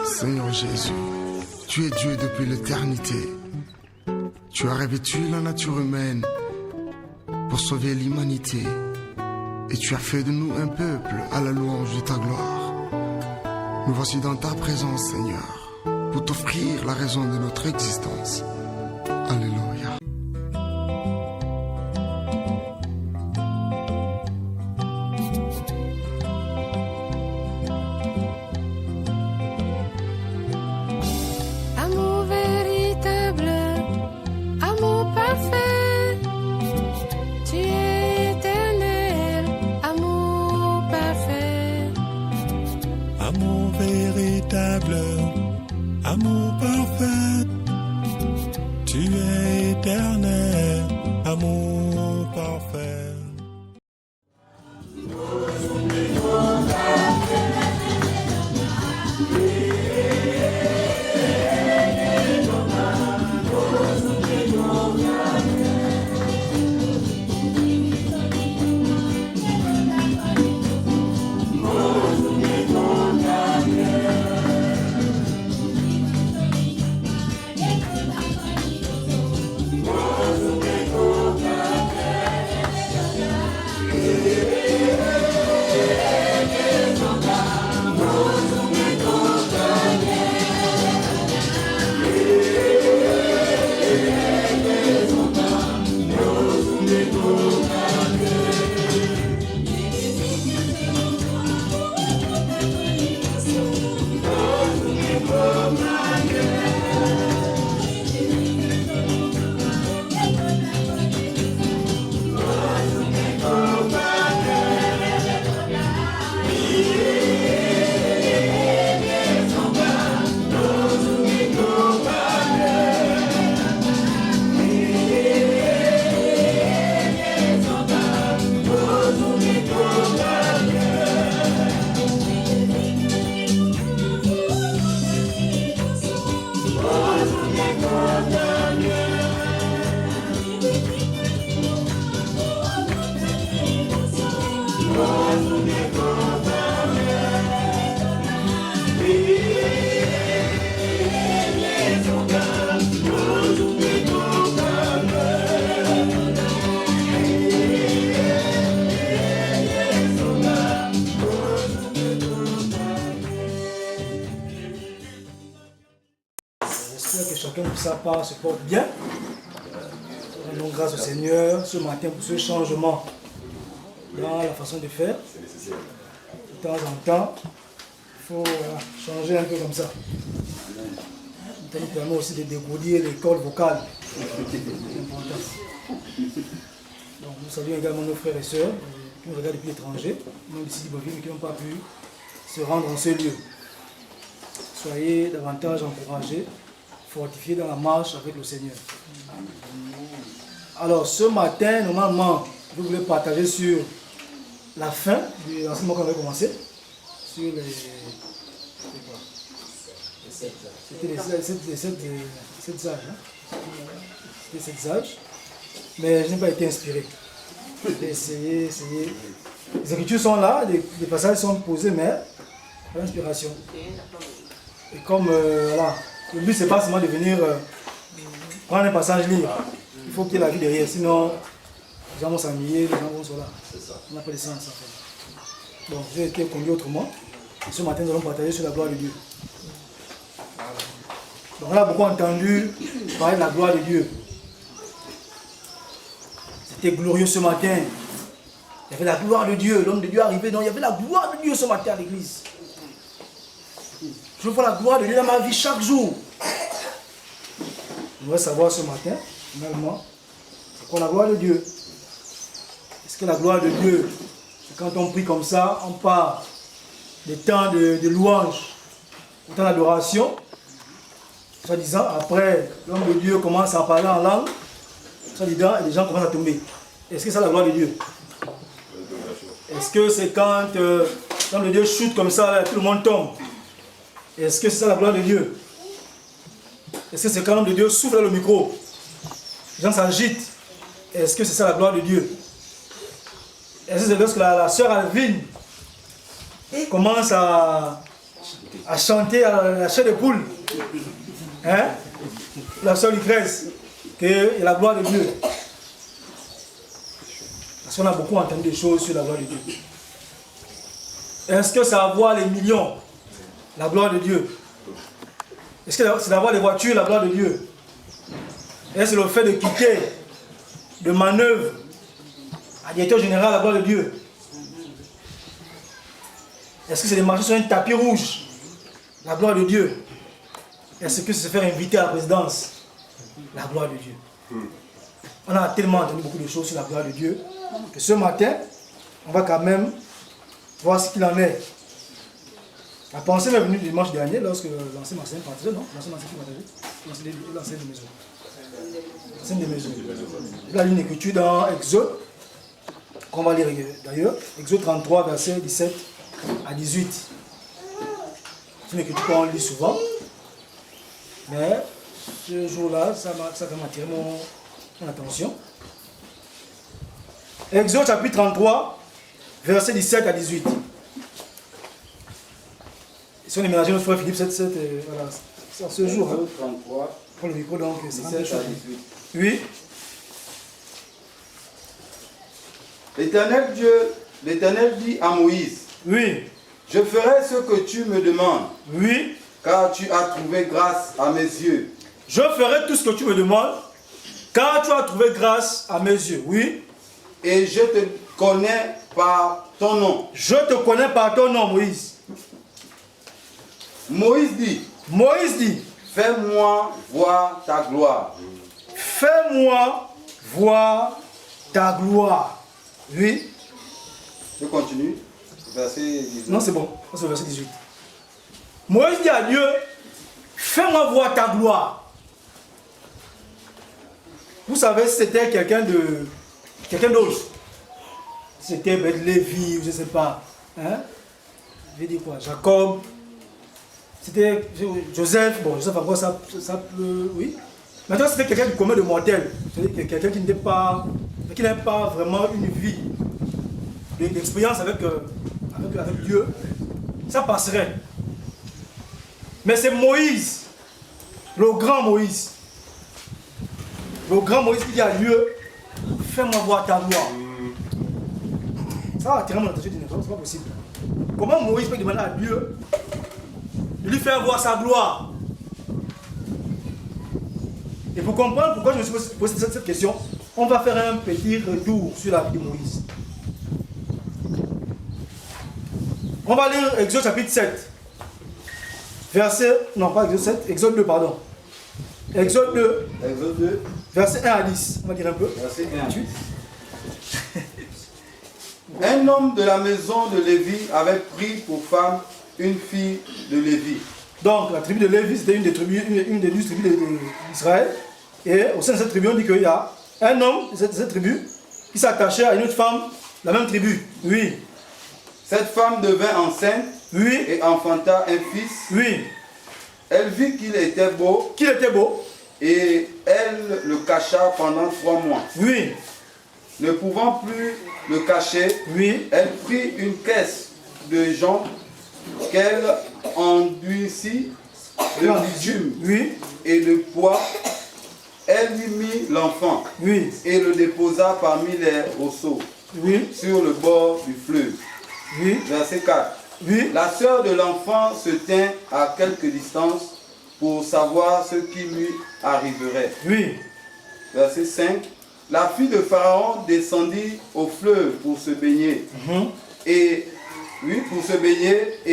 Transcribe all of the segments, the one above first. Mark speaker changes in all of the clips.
Speaker 1: Seigneur Jésus, tu es Dieu depuis l'éternité. Tu as revêtu la nature humaine pour sauver l'humanité. Et tu as fait de nous un peuple à la louange de ta gloire. Nous voici dans ta présence, Seigneur, pour t'offrir la raison de notre existence. Alléluia.
Speaker 2: Amour véritable, amour parfait, tu es éternel, amour parfait.
Speaker 3: Amour véritable, amour parfait, tu es éternel, amour parfait.
Speaker 4: J'espère que chacun de sa part se porte bien. Rendons grâce au Seigneur ce matin pour ce changement dans la façon de faire. De temps en temps, il faut changer un peu comme ça. Ça nous permet aussi de dégourdir les cordes vocales. C'est important. Donc nous saluons également nos frères et sœurs qui nous regardent depuis l'étranger, même d'ici d'Ibovi, mais qui n'ont pas pu se rendre en ce lieu. Soyez davantage encouragés, fortifiés dans la marche avec le Seigneur. Alors ce matin, normalement, je voulais partager sur la fin de l'enseignement qu'on avait commencé, sur les... C'était les 7 âges. Hein? C'était 7 âges. Mais je n'ai pas été inspiré. J'ai essayé. Les écritures sont là, les passages sont posés, mais pas d'inspiration. Et comme, voilà, le but c'est pas seulement de venir prendre un passage lire. Il faut qu'il y ait la vie derrière, sinon les gens vont s'ennuyer, les gens vont se là. On n'a pas de sens en fait. Bon, j'ai été conduit autrement. Et ce matin, nous allons partager sur la gloire de Dieu. Donc on a beaucoup entendu parler de la gloire de Dieu. C'était glorieux ce matin. Il y avait la gloire de Dieu. L'homme de Dieu arrivait, donc il y avait la gloire de Dieu ce matin à l'église. Je vois la gloire de Dieu dans ma vie chaque jour. On va savoir ce matin, finalement, c'est quoi la gloire de Dieu. Est-ce que la gloire de Dieu, c'est quand on prie comme ça, on part des temps de louange, des temps d'adoration, soi-disant, après, l'homme de Dieu commence à parler en langue, soi-disant, et les gens commencent à tomber. Est-ce que c'est la gloire de Dieu? Est-ce que c'est quand l'homme de Dieu chute comme ça, là, tout le monde tombe? Est-ce que c'est ça la gloire de Dieu? Est-ce que c'est quand l'homme de Dieu souffle dans le micro? Les gens s'agitent. Est-ce que c'est ça la gloire de Dieu? Est-ce que c'est lorsque la sœur Alvin commence à à chanter à la chair de poule. Hein? La sœur Lucrèce, que est la gloire de Dieu. Parce qu'on a beaucoup entendu des choses sur la gloire de Dieu. Est-ce que c'est avoir les millions, la gloire de Dieu? Est-ce que c'est d'avoir les voitures, la gloire de Dieu? Est-ce que c'est le fait de quitter de manœuvre à directeur général, la gloire de Dieu? Est-ce que c'est de marcher sur un tapis rouge, la gloire de Dieu? Est-ce que c'est se faire inviter à la présidence, la gloire de Dieu? On a tellement entendu beaucoup de choses sur la gloire de Dieu que ce matin, on va quand même voir ce qu'il en est. La pensée m'est venue dimanche dernier lorsque l'ancien Marcel partait, non? L'ancien Marcel qui partageait? L'ancien de maison. L'ancien de maison. Il a lu une écriture dans Exode, qu'on va lire d'ailleurs, Exode 33, verset 17 à 18. C'est une écriture qu'on lit souvent. Mais ce jour-là, ça m'a attiré mon attention. Exode chapitre 33, verset 17 à 18. Si on est mélangé notre frère Philippe, voilà, c'est ce jour.
Speaker 5: Exode 33,
Speaker 4: pour le micro, donc c'est
Speaker 5: 17 à 18.
Speaker 4: Oui.
Speaker 5: L'Éternel dit à Moïse,
Speaker 4: Oui.
Speaker 5: je ferai ce que tu me demandes,
Speaker 4: Oui.
Speaker 5: car tu as trouvé grâce à mes yeux.
Speaker 4: Je ferai tout ce que tu me demandes, car tu as trouvé grâce à mes yeux. Oui.
Speaker 5: Et je te connais par ton nom.
Speaker 4: Je te connais par ton nom, Moïse.
Speaker 5: Moïse dit, fais-moi voir ta gloire.
Speaker 4: Fais-moi voir ta gloire. Oui.
Speaker 5: Je continue. Verset 18.
Speaker 4: Non, c'est bon. C'est le verset 18. Moïse dit à Dieu, fais-moi voir ta gloire. Vous savez, c'était quelqu'un d'autre. C'était Lévi, ou je ne sais pas. Hein? Je vais dire quoi? Jacob. C'était Joseph. Bon, Joseph encore, ça peut. Oui. Maintenant, c'était quelqu'un du commun de mortel. C'est-à-dire quelqu'un qui n'avait pas vraiment une vie d'expérience avec Dieu. Ça passerait. Mais c'est Moïse, le grand Moïse. Le grand Moïse qui dit à Dieu, fais-moi voir ta gloire. Ça va attirer mon attention d'une fois, c'est pas possible. Comment Moïse peut demander à Dieu de lui faire voir sa gloire? Et pour comprendre pourquoi je me suis posé cette question, on va faire un petit retour sur la vie de Moïse. On va lire Exode chapitre 7. Exode 2, pardon. Exode 2.
Speaker 5: Exode 2.
Speaker 4: Verset 1 à 10. On va dire un peu.
Speaker 5: Verset 1 à 10. Un homme de la maison de Lévi avait pris pour femme une fille de Lévi.
Speaker 4: Donc la tribu de Lévi, c'était une des 12 tribus d'Israël. Et au sein de cette tribu, on dit qu'il y a un homme de cette tribu qui s'attachait à une autre femme de la même tribu. Oui.
Speaker 5: Cette femme devint enceinte.
Speaker 4: Oui.
Speaker 5: Et enfanta un fils.
Speaker 4: Oui.
Speaker 5: Elle vit qu'il était beau.
Speaker 4: Qu'il était beau.
Speaker 5: Et elle le cacha pendant 3 mois.
Speaker 4: Oui.
Speaker 5: Ne pouvant plus le cacher,
Speaker 4: oui.
Speaker 5: Elle prit une caisse de jonc qu'elle enduisit de bitume
Speaker 4: oui.
Speaker 5: et de pois. Elle lui mit l'enfant
Speaker 4: oui.
Speaker 5: et le déposa parmi les roseaux
Speaker 4: oui.
Speaker 5: sur le bord du fleuve.
Speaker 4: Oui.
Speaker 5: Verset 4.
Speaker 4: Oui.
Speaker 5: La sœur de l'enfant se tint à quelque distance pour savoir ce qui lui arriverait.
Speaker 4: Oui.
Speaker 5: Verset 5. La fille de Pharaon descendit au fleuve pour se baigner. Et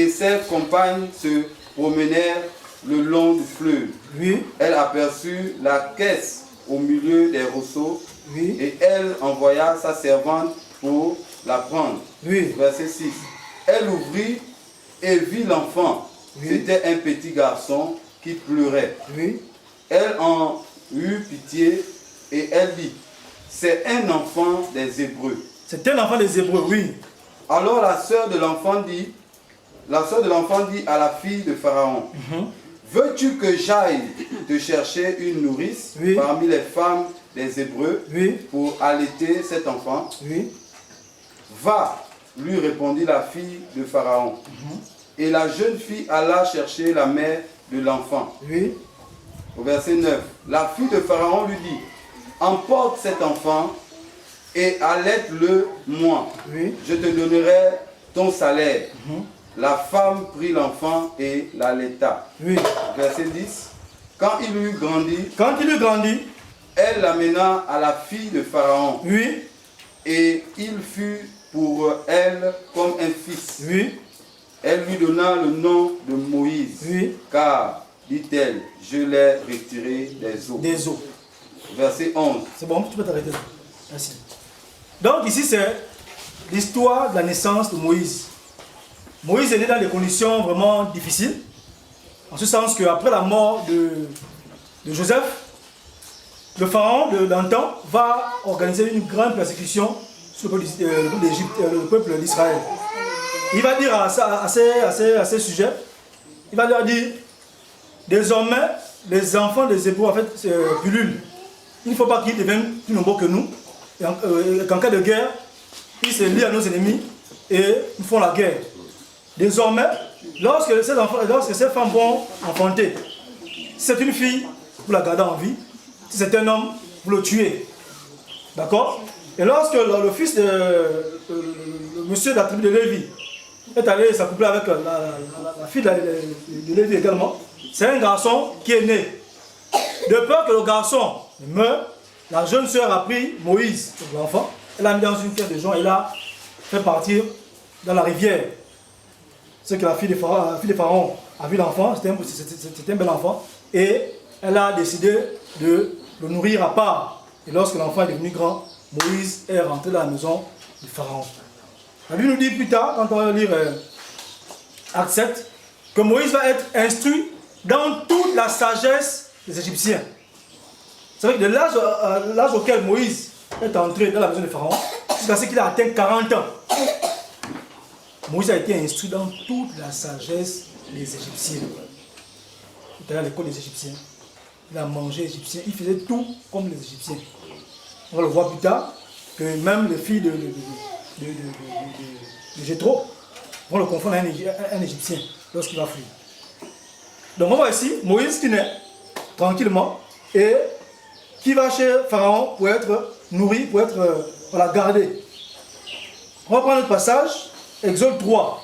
Speaker 5: ses compagnes se promenèrent le long du fleuve.
Speaker 4: Oui.
Speaker 5: Elle aperçut la caisse au milieu des roseaux.
Speaker 4: Oui.
Speaker 5: Et elle envoya sa servante pour la prendre.
Speaker 4: Oui.
Speaker 5: Verset 6. Elle ouvrit et vit l'enfant. Oui. C'était un petit garçon qui pleurait.
Speaker 4: Oui.
Speaker 5: Elle en eut pitié et elle dit, c'est un enfant des Hébreux.
Speaker 4: C'est un enfant des Hébreux, oui.
Speaker 5: Alors la sœur de l'enfant dit à la fille de Pharaon, veux-tu que j'aille te chercher une nourrice oui. parmi les femmes des Hébreux oui. pour allaiter cet enfant?
Speaker 4: Oui.
Speaker 5: Va, lui répondit la fille de Pharaon. Et la jeune fille alla chercher la mère de l'enfant.
Speaker 4: Oui.
Speaker 5: Au verset 9. La fille de Pharaon lui dit, emporte cet enfant et allaite-le moi.
Speaker 4: Oui.
Speaker 5: Je te donnerai ton salaire. La femme prit l'enfant et l'allaita.
Speaker 4: Oui.
Speaker 5: Verset 10. Quand il eut grandi, elle l'amena à la fille de Pharaon.
Speaker 4: Oui.
Speaker 5: Et il fut pour elle comme un fils.
Speaker 4: Oui.
Speaker 5: Elle lui donna le nom de Moïse.
Speaker 4: Oui.
Speaker 5: Car, dit-elle, je l'ai retiré des eaux. Verset 11.
Speaker 4: C'est bon, tu peux t'arrêter là. Merci. Donc ici c'est l'histoire de la naissance de Moïse. Moïse est né dans des conditions vraiment difficiles. En ce sens qu'après la mort de Joseph, le pharaon d'antan va organiser une grande persécution sur le peuple d'Israël. Il va dire à ces sujets, il va leur dire, désormais, les enfants des Hébreux, en fait, pullulent. Il ne faut pas qu'ils deviennent plus nombreux que nous. Et qu'en cas de guerre, ils se lient à nos ennemis et ils font la guerre. Désormais, lorsque ces femmes vont enfanter, si c'est une fille, vous la gardez en vie. Si c'est un homme, vous le tuez. D'accord? Et lorsque le fils de monsieur de la tribu de Lévi est allé s'accoupler avec la fille de Lévi également, c'est un garçon qui est né. De peur que le garçon meure, la jeune sœur a pris Moïse, l'enfant, elle l'a mis dans une pierre de jonc et l'a fait partir dans la rivière. C'est que la fille de Pharaon a vu l'enfant, c'était un bel enfant, et elle a décidé de le nourrir à part. Et lorsque l'enfant est devenu grand, Moïse est rentré dans la maison du Pharaon. La Bible nous dit plus tard, quand on va lire Acte 7, que Moïse va être instruit dans toute la sagesse des Égyptiens. C'est vrai que de l'âge auquel Moïse est entré dans la maison du Pharaon, jusqu'à ce qu'il a atteint 40 ans, Moïse a été instruit dans toute la sagesse des Égyptiens. Il était à l'école des Égyptiens. Il a mangé égyptien. Il faisait tout comme les Égyptiens. On va le voir plus tard que même les filles de Jéthro vont le confondre à un Égyptien lorsqu'il va fuir. Donc on voit ici Moïse qui naît tranquillement et qui va chez Pharaon pour être nourri, pour être gardé. On va prendre notre passage, Exode 3,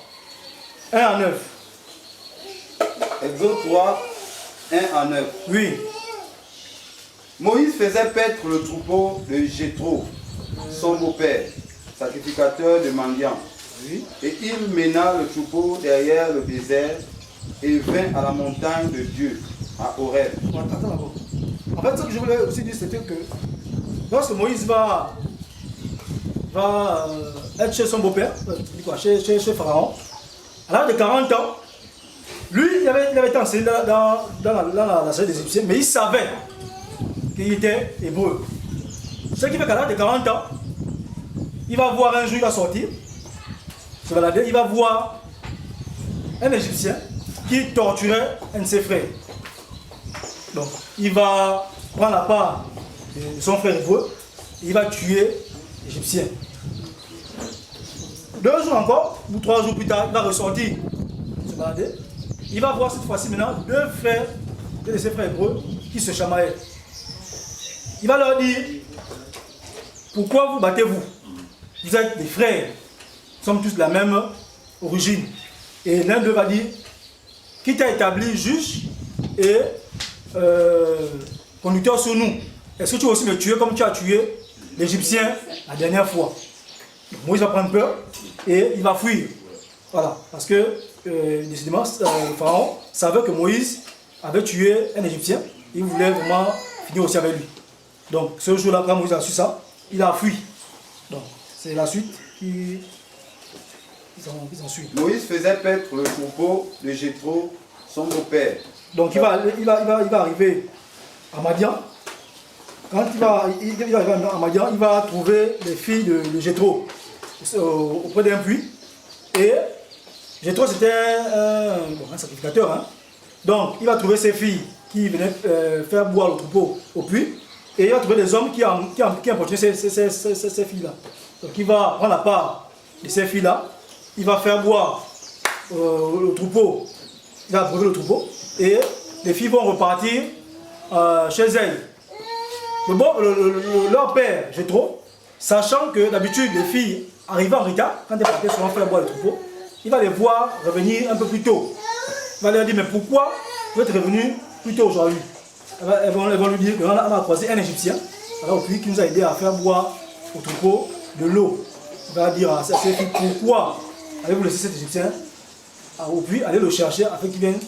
Speaker 4: 1 à 9.
Speaker 5: Exode 3, 1 à 9.
Speaker 4: Oui.
Speaker 5: Moïse faisait paître le troupeau de Jéthro, son beau-père, sacrificateur de mendiants.
Speaker 4: Oui.
Speaker 5: Et il mena le troupeau derrière le désert et vint à la montagne de Dieu, à Horeb.
Speaker 4: Attends d'abord. En fait, ce que je voulais aussi dire, c'était que lorsque Moïse va être chez son beau-père, chez Pharaon, à l'âge de 40 ans, lui, il avait été enseigné dans la sagesse des Égyptiens, mais il savait qu'il était hébreu. Ce qui fait qu'à l'âge de 40 ans, il va voir un jour, il va sortir, se balader, il va voir un Égyptien qui torturait un de ses frères. Donc, il va prendre la part de son frère hébreu, il va tuer l'Égyptien. 2 jours encore, ou 3 jours plus tard, il va ressortir, se balader. Il va voir cette fois-ci maintenant 2 frères, de ses frères hébreux, qui se chamaillaient. Il va leur dire, pourquoi vous battez-vous? Vous êtes des frères, nous sommes tous de la même origine. Et l'un d'eux va dire, qui t'a établi juge et conducteur sur nous? Est-ce que tu vas aussi me tuer comme tu as tué l'Égyptien la dernière fois? Donc, Moïse va prendre peur et il va fuir. Voilà, parce que décidément, le pharaon savait que Moïse avait tué un Égyptien. Il voulait vraiment finir aussi avec lui. Donc ce jour-là, quand Moïse a su ça, il a fui. Donc c'est la suite qui s'en suit.
Speaker 5: Moïse faisait paître le troupeau de Jéthro, son beau-père.
Speaker 4: Donc il va arriver à Madian. Quand il va arriver à Madian, il va trouver les filles de Jéthro auprès d'un puits. Et Jéthro, c'était un sacrificateur. Hein. Donc il va trouver ses filles qui venaient faire boire le troupeau au puits. Et il va trouver des hommes qui importunaient ces filles-là. Donc il va prendre la part de ces filles-là. Il va faire boire le troupeau. Il va brûler le troupeau. Et les filles vont repartir chez elles. Mais bon, leur père, Jéthro, sachant que d'habitude les filles arrivent en retard, quand elles partaient souvent faire boire le troupeau, il va les voir revenir un peu plus tôt. Il va leur dire, mais pourquoi vous êtes revenu plus tôt aujourd'hui? Elles vont lui dire qu'on a croisé un Égyptien, alors puis qui nous a aidé à faire boire au troupeau de l'eau. Il va dire à ses filles, pourquoi avez-vous laissé cet Égyptien au puits, allez le chercher afin qu'il vienne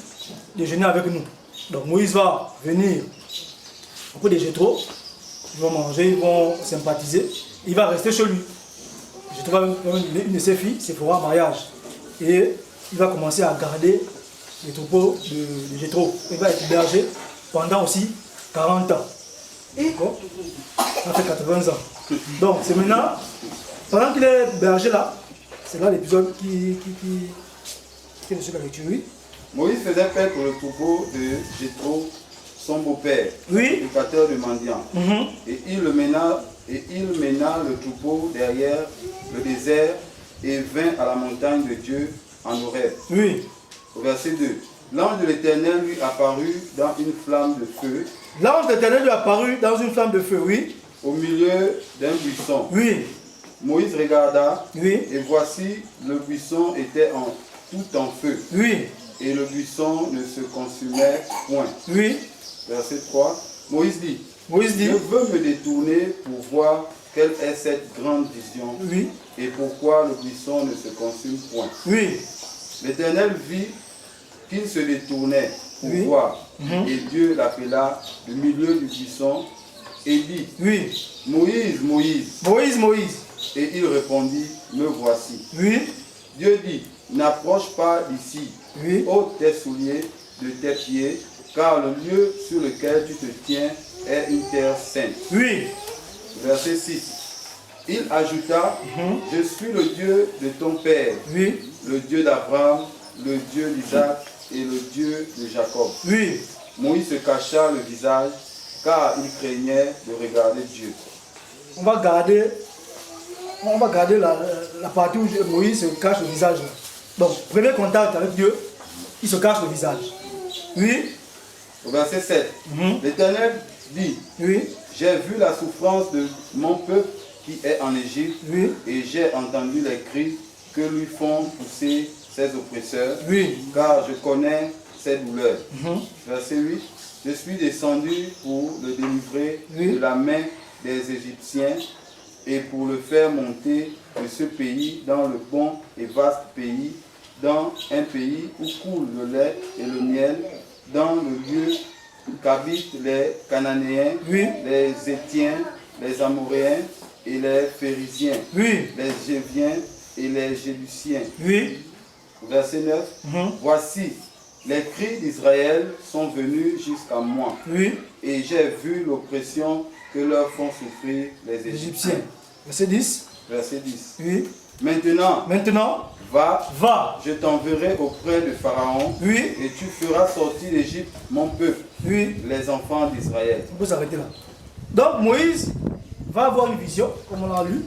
Speaker 4: déjeuner avec nous. Donc Moïse va venir auprès de Jéthro, ils vont manger, ils vont sympathiser, il va rester chez lui. Jéthro va une de ses filles, c'est pour un mariage. Et il va commencer à garder les troupeaux de Jéthro. Il va être berger pendant aussi 40 ans. D'accord? Ça fait 80 ans. Donc c'est maintenant, pendant qu'il est berger là, c'est là l'épisode qui est de la lecture, oui.
Speaker 5: Moïse faisait paix pour le troupeau de Jéthro, son beau-père,
Speaker 4: oui,
Speaker 5: éducateur de mendiants. Et il mena le troupeau derrière le désert et vint à la montagne de Dieu en Horeb.
Speaker 4: Oui.
Speaker 5: Au verset 2. L'ange de l'Éternel lui apparut dans une flamme de feu.
Speaker 4: L'ange de l'Éternel lui apparut dans une flamme de feu, oui.
Speaker 5: Au milieu d'un buisson.
Speaker 4: Oui.
Speaker 5: Moïse regarda,
Speaker 4: oui,
Speaker 5: et voici, le buisson était tout en feu.
Speaker 4: Oui.
Speaker 5: Et le buisson ne se consumait point.
Speaker 4: Oui.
Speaker 5: Verset 3. Moïse dit,
Speaker 4: je
Speaker 5: veux me détourner pour voir quelle est cette grande vision,
Speaker 4: oui,
Speaker 5: et pourquoi le buisson ne se consume point.
Speaker 4: Oui.
Speaker 5: L'Éternel vit qu'il se détournait pour
Speaker 4: oui,
Speaker 5: voir, et Dieu l'appela du milieu du buisson et dit,
Speaker 4: oui,
Speaker 5: Moïse, Moïse.
Speaker 4: Moïse, Moïse.
Speaker 5: Et il répondit, me voici.
Speaker 4: Oui.
Speaker 5: Dieu dit, n'approche pas d'ici,
Speaker 4: oui,
Speaker 5: ôte tes souliers de tes pieds, car le lieu sur lequel tu te tiens est une terre sainte.
Speaker 4: Oui.
Speaker 5: Verset 6. Il ajouta, je suis le Dieu de ton père,
Speaker 4: oui,
Speaker 5: le Dieu d'Abraham, le Dieu d'Isaac et le Dieu de Jacob.
Speaker 4: Oui.
Speaker 5: Moïse se cacha le visage, car il craignait de regarder Dieu.
Speaker 4: On va garder la partie où Moïse se cache le visage. Donc, premier contact avec Dieu, il se cache le visage. Oui.
Speaker 5: Au verset 7, l'Éternel dit,
Speaker 4: oui,
Speaker 5: j'ai vu la souffrance de mon peuple qui est en Égypte,
Speaker 4: oui,
Speaker 5: et j'ai entendu les cris que lui font pousser ses oppresseurs,
Speaker 4: oui,
Speaker 5: car je connais ses douleurs. Verset 8, je suis descendu pour le délivrer de la main des Égyptiens et pour le faire monter de ce pays dans le bon et vaste pays, dans un pays où coule le lait et le miel, dans le lieu qu'habitent les Cananéens, les Étiens, les Amoréens et les Phérésiens, les Géviens et les Jébusiens. Verset 9. Voici, les cris d'Israël sont venus jusqu'à moi, et j'ai vu l'oppression que leur font souffrir les Égyptiens.
Speaker 4: Verset 10.
Speaker 5: Verset 10. Maintenant, va, je t'enverrai auprès de Pharaon, et tu feras sortir d'Égypte mon peuple, les enfants d'Israël.
Speaker 4: On peut s'arrêter là. Donc Moïse va avoir une vision, comme on l'a lu,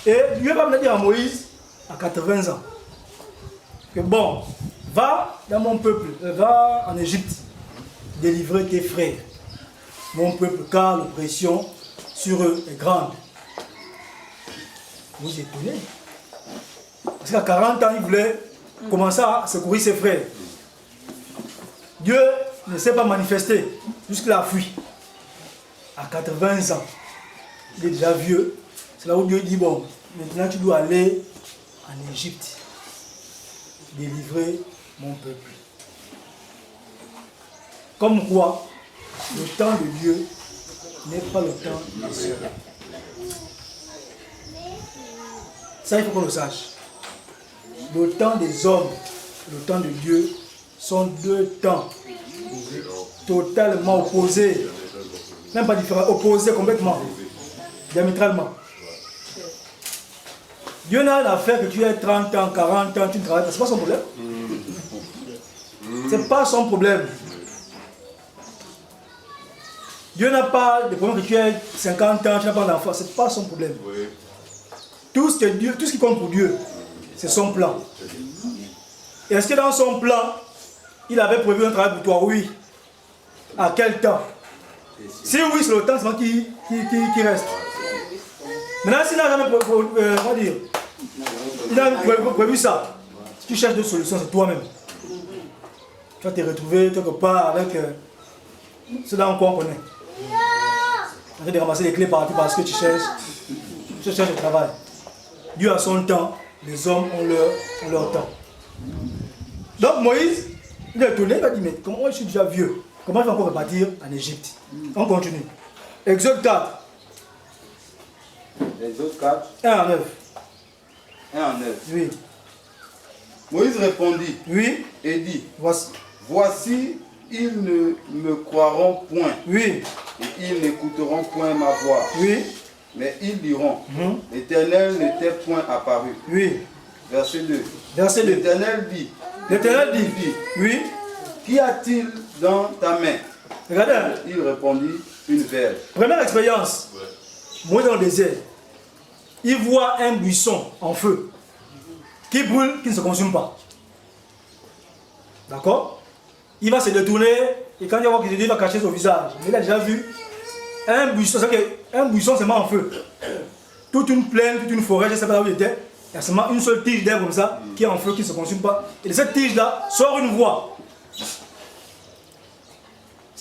Speaker 4: et Dieu va me dire à Moïse, à 80 ans, que bon, va dans mon peuple, va en Égypte, délivrer tes frères, mon peuple, car l'oppression sur eux est grande. Moïse est étonné. Parce qu'à 40 ans, il voulait commencer à secourir ses frères. Dieu ne s'est pas manifesté, jusqu'il a fui. À 80 ans, il est déjà vieux. C'est là où Dieu dit, bon, maintenant tu dois aller en Égypte, délivrer mon peuple. Comme quoi, le temps de Dieu n'est pas le temps des hommes. Ça, il faut qu'on le sache. Le temps des hommes, le temps de Dieu sont deux temps totalement opposés. Même pas différents, opposés complètement, diamétralement. Dieu n'a rien à faire que tu aies 30 ans, 40 ans, tu ne travailles pas. Ce n'est pas son problème. Ce n'est pas son problème. Dieu n'a pas de problème que tu aies 50 ans, tu n'as pas d'enfant. Ce n'est pas son problème. Tout ce qui compte pour Dieu, c'est son plan. Est-ce que dans son plan, il avait prévu un travail pour toi? Oui. À quel temps? Si oui, c'est le temps seulement qui reste. Maintenant, s'il n'a jamais prévu ça, si tu cherches des solutions, c'est toi-même. Tu vas te retrouver quelque part avec cela en quoi on connaît. Tu vas te ramasser les clés partout parce que tu cherches le travail. Dieu a son temps, les hommes ont leur temps. Donc Moïse, il est étonné, il va dire, mais comment moi je suis déjà vieux? Comment je vais encore repartir en Égypte? On continue. Exode 4.
Speaker 5: Exode 4.
Speaker 4: 1 à 9.
Speaker 5: 1 à 9.
Speaker 4: Oui.
Speaker 5: Moïse répondit.
Speaker 4: Oui.
Speaker 5: Et dit.
Speaker 4: Voici.
Speaker 5: Ils ne me croiront point.
Speaker 4: Oui.
Speaker 5: Et ils n'écouteront point ma voix.
Speaker 4: Oui.
Speaker 5: Mais ils diront, l'Éternel n'était point apparu.
Speaker 4: Oui.
Speaker 5: Verset 2.
Speaker 4: Verset 2.
Speaker 5: L'Éternel dit.
Speaker 4: Oui.
Speaker 5: Qu'y a-t-il dans ta main?
Speaker 4: Regardez.
Speaker 5: Il répondit, une verge.
Speaker 4: Première expérience. Moïse dans le désert. Il voit un buisson en feu qui brûle, qui ne se consume pas. D'accord? Il va se détourner et quand il va voir qu'il va cacher son visage. Il a déjà vu un buisson. C'est-à-dire qu'un buisson c'est en feu. Toute une plaine, toute une forêt, je ne sais pas où il était. Il y a seulement une seule tige d'air comme ça qui est en feu, qui ne se consume pas. Et de cette tige-là sort une voix.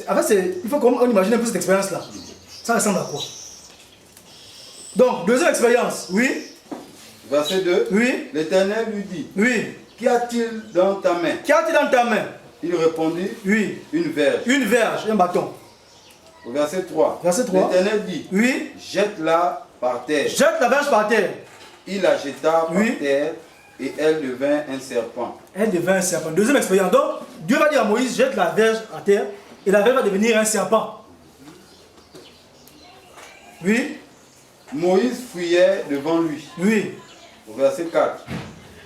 Speaker 4: En fait, il faut qu'on imagine un peu cette expérience-là. Ça ressemble à quoi? Donc, deuxième expérience, oui.
Speaker 5: Verset 2.
Speaker 4: Oui.
Speaker 5: L'Éternel lui dit.
Speaker 4: Oui.
Speaker 5: Qu'y a-t-il dans ta main?
Speaker 4: Qu'y a-t-il dans ta main?
Speaker 5: Il répondit.
Speaker 4: Oui.
Speaker 5: Une verge.
Speaker 4: Une verge, un bâton.
Speaker 5: Au verset 3.
Speaker 4: Verset 3.
Speaker 5: L'Éternel dit.
Speaker 4: Oui.
Speaker 5: Jette-la par terre.
Speaker 4: Jette la verge par terre.
Speaker 5: Il la jeta par terre et elle devint un serpent.
Speaker 4: Elle devint un serpent. Deuxième expérience. Donc, Dieu va dire à Moïse, jette la verge à terre et la verge va devenir un serpent. Oui.
Speaker 5: Moïse fuyait devant lui.
Speaker 4: Oui.
Speaker 5: Au verset 4.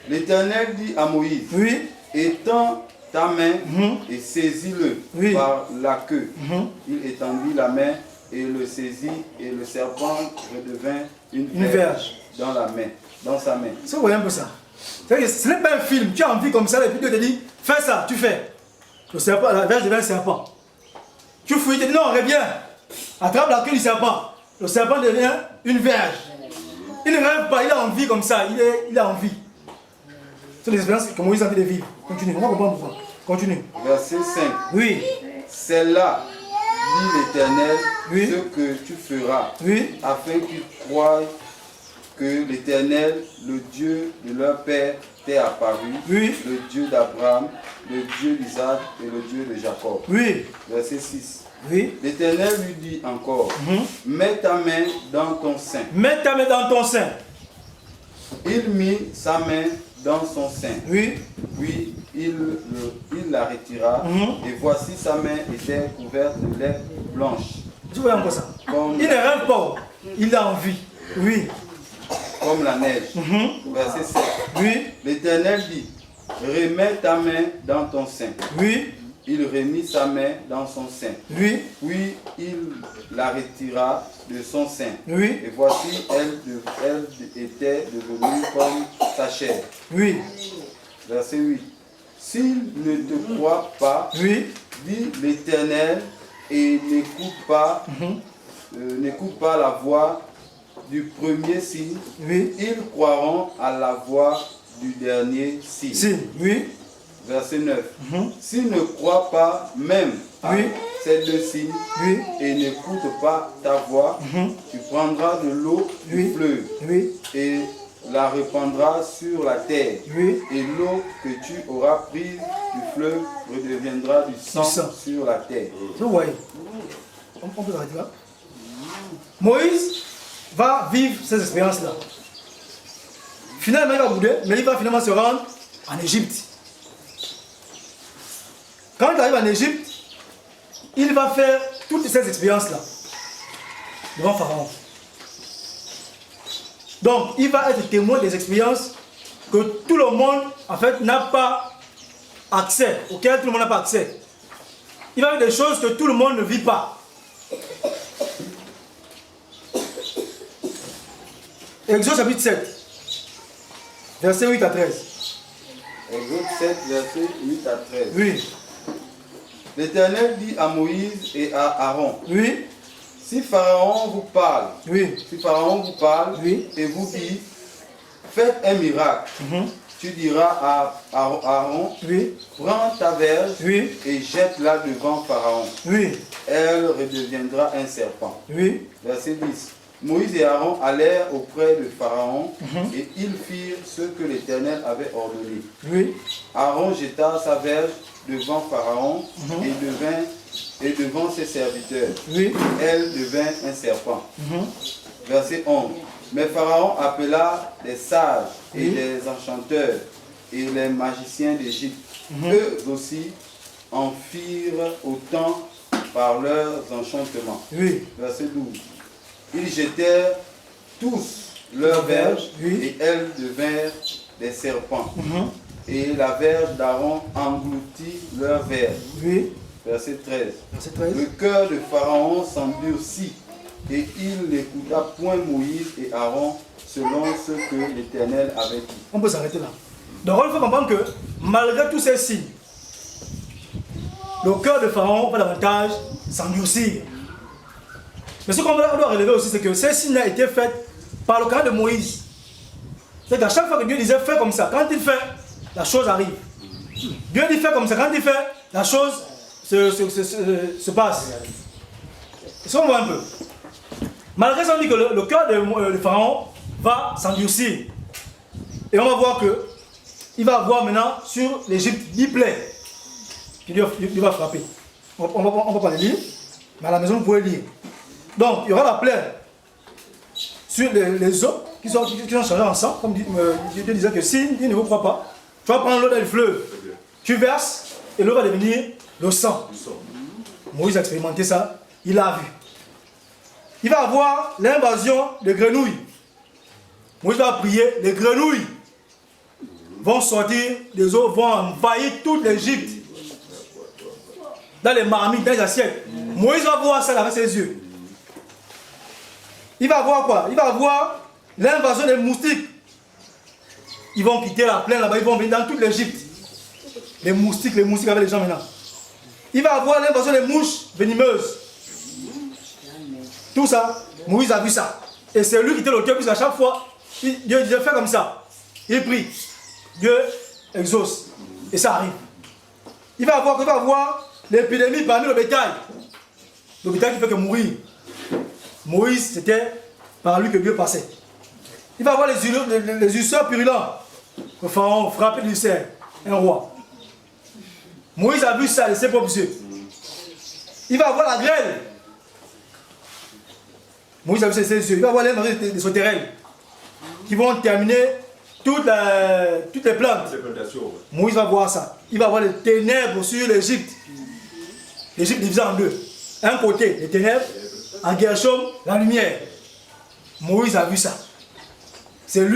Speaker 5: L'Éternel dit à Moïse. Oui. Étends ta main et saisis-le par la queue. Il étendit la main et le saisit et le serpent redevint une verge dans la main, dans sa main.
Speaker 4: Ça, vous voyez un peu ça. Ce n'est pas un film. Tu as envie comme ça et puis Dieu te dit, fais ça, tu fais. Le serpent, la verge devient un serpent. Tu fouilles, tu te dis non, reviens. Attrape la queue du serpent. Le serpent devient une verge. Il ne rêve pas, il a envie comme ça, il a envie. C'est l'expérience que Moïse a envie de vivre. Continue, on va comprendre pourquoi. Continue.
Speaker 5: Verset 5.
Speaker 4: Oui.
Speaker 5: C'est là, dit l'Éternel, ce que tu feras, afin qu'ils croient que l'Éternel, le Dieu de leur père, t'est apparu, le Dieu d'Abraham, le Dieu d'Isaac et le Dieu de Jacob. Verset 6. L'Éternel lui dit encore, mets ta main dans ton sein.
Speaker 4: Mets ta main dans ton sein.
Speaker 5: Il mit sa main dans son sein. Puis il la retira et voici sa main était couverte de lèvres blanches.
Speaker 4: Tu vois encore ça? Il ne rêve pas, il a envie.
Speaker 5: Comme la neige. Verset 7. L'Éternel dit, remets ta main dans ton sein. Il remit sa main dans son sein. Puis il la retira de son sein. Et voici, elle était devenue comme sa chair. Verset 8. S'il ne te croit pas, dit l'Éternel, et n'écoute pas la voix du premier signe, ils croiront à la voix du dernier signe. Verset 9. S'ils ne croient pas même à ces deux signes et n'écoutent pas ta voix, tu prendras de l'eau du fleuve et la répandras sur la terre. Et l'eau que tu auras prise du fleuve redeviendra du sang sur la terre.
Speaker 4: Vous voyez, on peut arrêter là. Moïse va vivre ces expériences-là. Finalement, il va bouder, mais il va finalement se rendre en Égypte. Quand il arrive en Égypte, il va faire toutes ces expériences-là devant Pharaon. Donc, il va être témoin des expériences que tout le monde, en fait, n'a pas accès, auxquelles tout le monde n'a pas accès. Il va faire des choses que tout le monde ne vit pas. Exode chapitre 7, versets 8 à 13.
Speaker 5: Exode 7, versets 8 à 13.
Speaker 4: Oui.
Speaker 5: L'Éternel dit à Moïse et à Aaron,
Speaker 4: Oui.
Speaker 5: si Pharaon vous parle,
Speaker 4: Oui. Oui.
Speaker 5: et vous dit, faites un miracle, tu diras à Aaron,
Speaker 4: Oui.
Speaker 5: prends ta verge
Speaker 4: Oui.
Speaker 5: et jette-la devant Pharaon.
Speaker 4: Oui.
Speaker 5: Elle redeviendra un serpent.
Speaker 4: Oui.
Speaker 5: Verset 10. Moïse et Aaron allèrent auprès de Pharaon et ils firent ce que l'Éternel avait ordonné.
Speaker 4: Oui.
Speaker 5: Aaron jeta sa verge devant Pharaon et devant ses serviteurs.
Speaker 4: Oui.
Speaker 5: Elle devint un serpent. Verset 11. Mais Pharaon appela les sages et les enchanteurs et les magiciens d'Égypte. Eux aussi en firent autant par leurs enchantements.
Speaker 4: Oui.
Speaker 5: Verset 12. Ils jetèrent tous leurs verges et elles devinrent des serpents. Et la verge d'Aaron engloutit leurs verges.
Speaker 4: Oui.
Speaker 5: Verset 13.
Speaker 4: Verset 13.
Speaker 5: Le cœur de Pharaon s'endurcit et il n'écouta point Moïse et Aaron selon ce que l'Éternel avait dit.
Speaker 4: On peut s'arrêter là. Donc il faut comprendre que malgré tous ces signes, le cœur de Pharaon va davantage s'endurcir. Mais ce qu'on doit relever aussi, c'est que ces signes ont été faits par le canal de Moïse. C'est qu'à chaque fois que Dieu disait fais comme ça, quand il fait, la chose arrive. Dieu dit fais comme ça, quand il fait, la chose se passe. Est-ce qu'on voit un peu? Malgré ça, on dit que le cœur de Pharaon va s'endurcir. Et on va voir que il va avoir maintenant sur l'Égypte 10 plaies qui lui va frapper. On ne va pas les lire, mais à la maison vous pouvez lire. Donc il y aura la plaie sur les eaux qui sont changées en sang, comme Dieu disait que si il ne vous croit pas, tu vas prendre l'eau dans le fleuve, tu verses et l'eau va devenir le sang. Moïse a expérimenté ça, il l'a vu. Il va avoir l'invasion des grenouilles. Moïse va prier, les grenouilles vont sortir des eaux, vont envahir toute l'Égypte. Dans les marmites, dans les assiettes. Moïse va voir ça avec ses yeux. Il va voir quoi? Il va voir l'invasion des moustiques. Ils vont quitter la plaine là-bas, ils vont venir dans toute l'Égypte. Les moustiques avec les gens maintenant. Il va avoir l'invasion des mouches venimeuses. Tout ça, Moïse a vu ça. Et c'est lui qui était l'auteur, puisqu'à chaque fois, Dieu disait fais comme ça. Il prie. Dieu exauce. Et ça arrive. Il va avoir l'épidémie parmi le bétail. Le bétail qui fait que mourir. Moïse, c'était par lui que Dieu passait. Il va avoir les ulcères purulents. Le pharaon frappé d'ulcère, un roi. Moïse a vu ça de ses propres yeux. Il va avoir la grêle. Moïse a vu ça de ses yeux. Il va avoir l'invasion des sauterelles qui vont terminer toutes les plantes. Moïse va voir ça. Il va avoir les ténèbres sur l'Égypte. L'Égypte divisée en deux. Un côté, les ténèbres, en Gershom, la lumière. Moïse a vu ça. C'est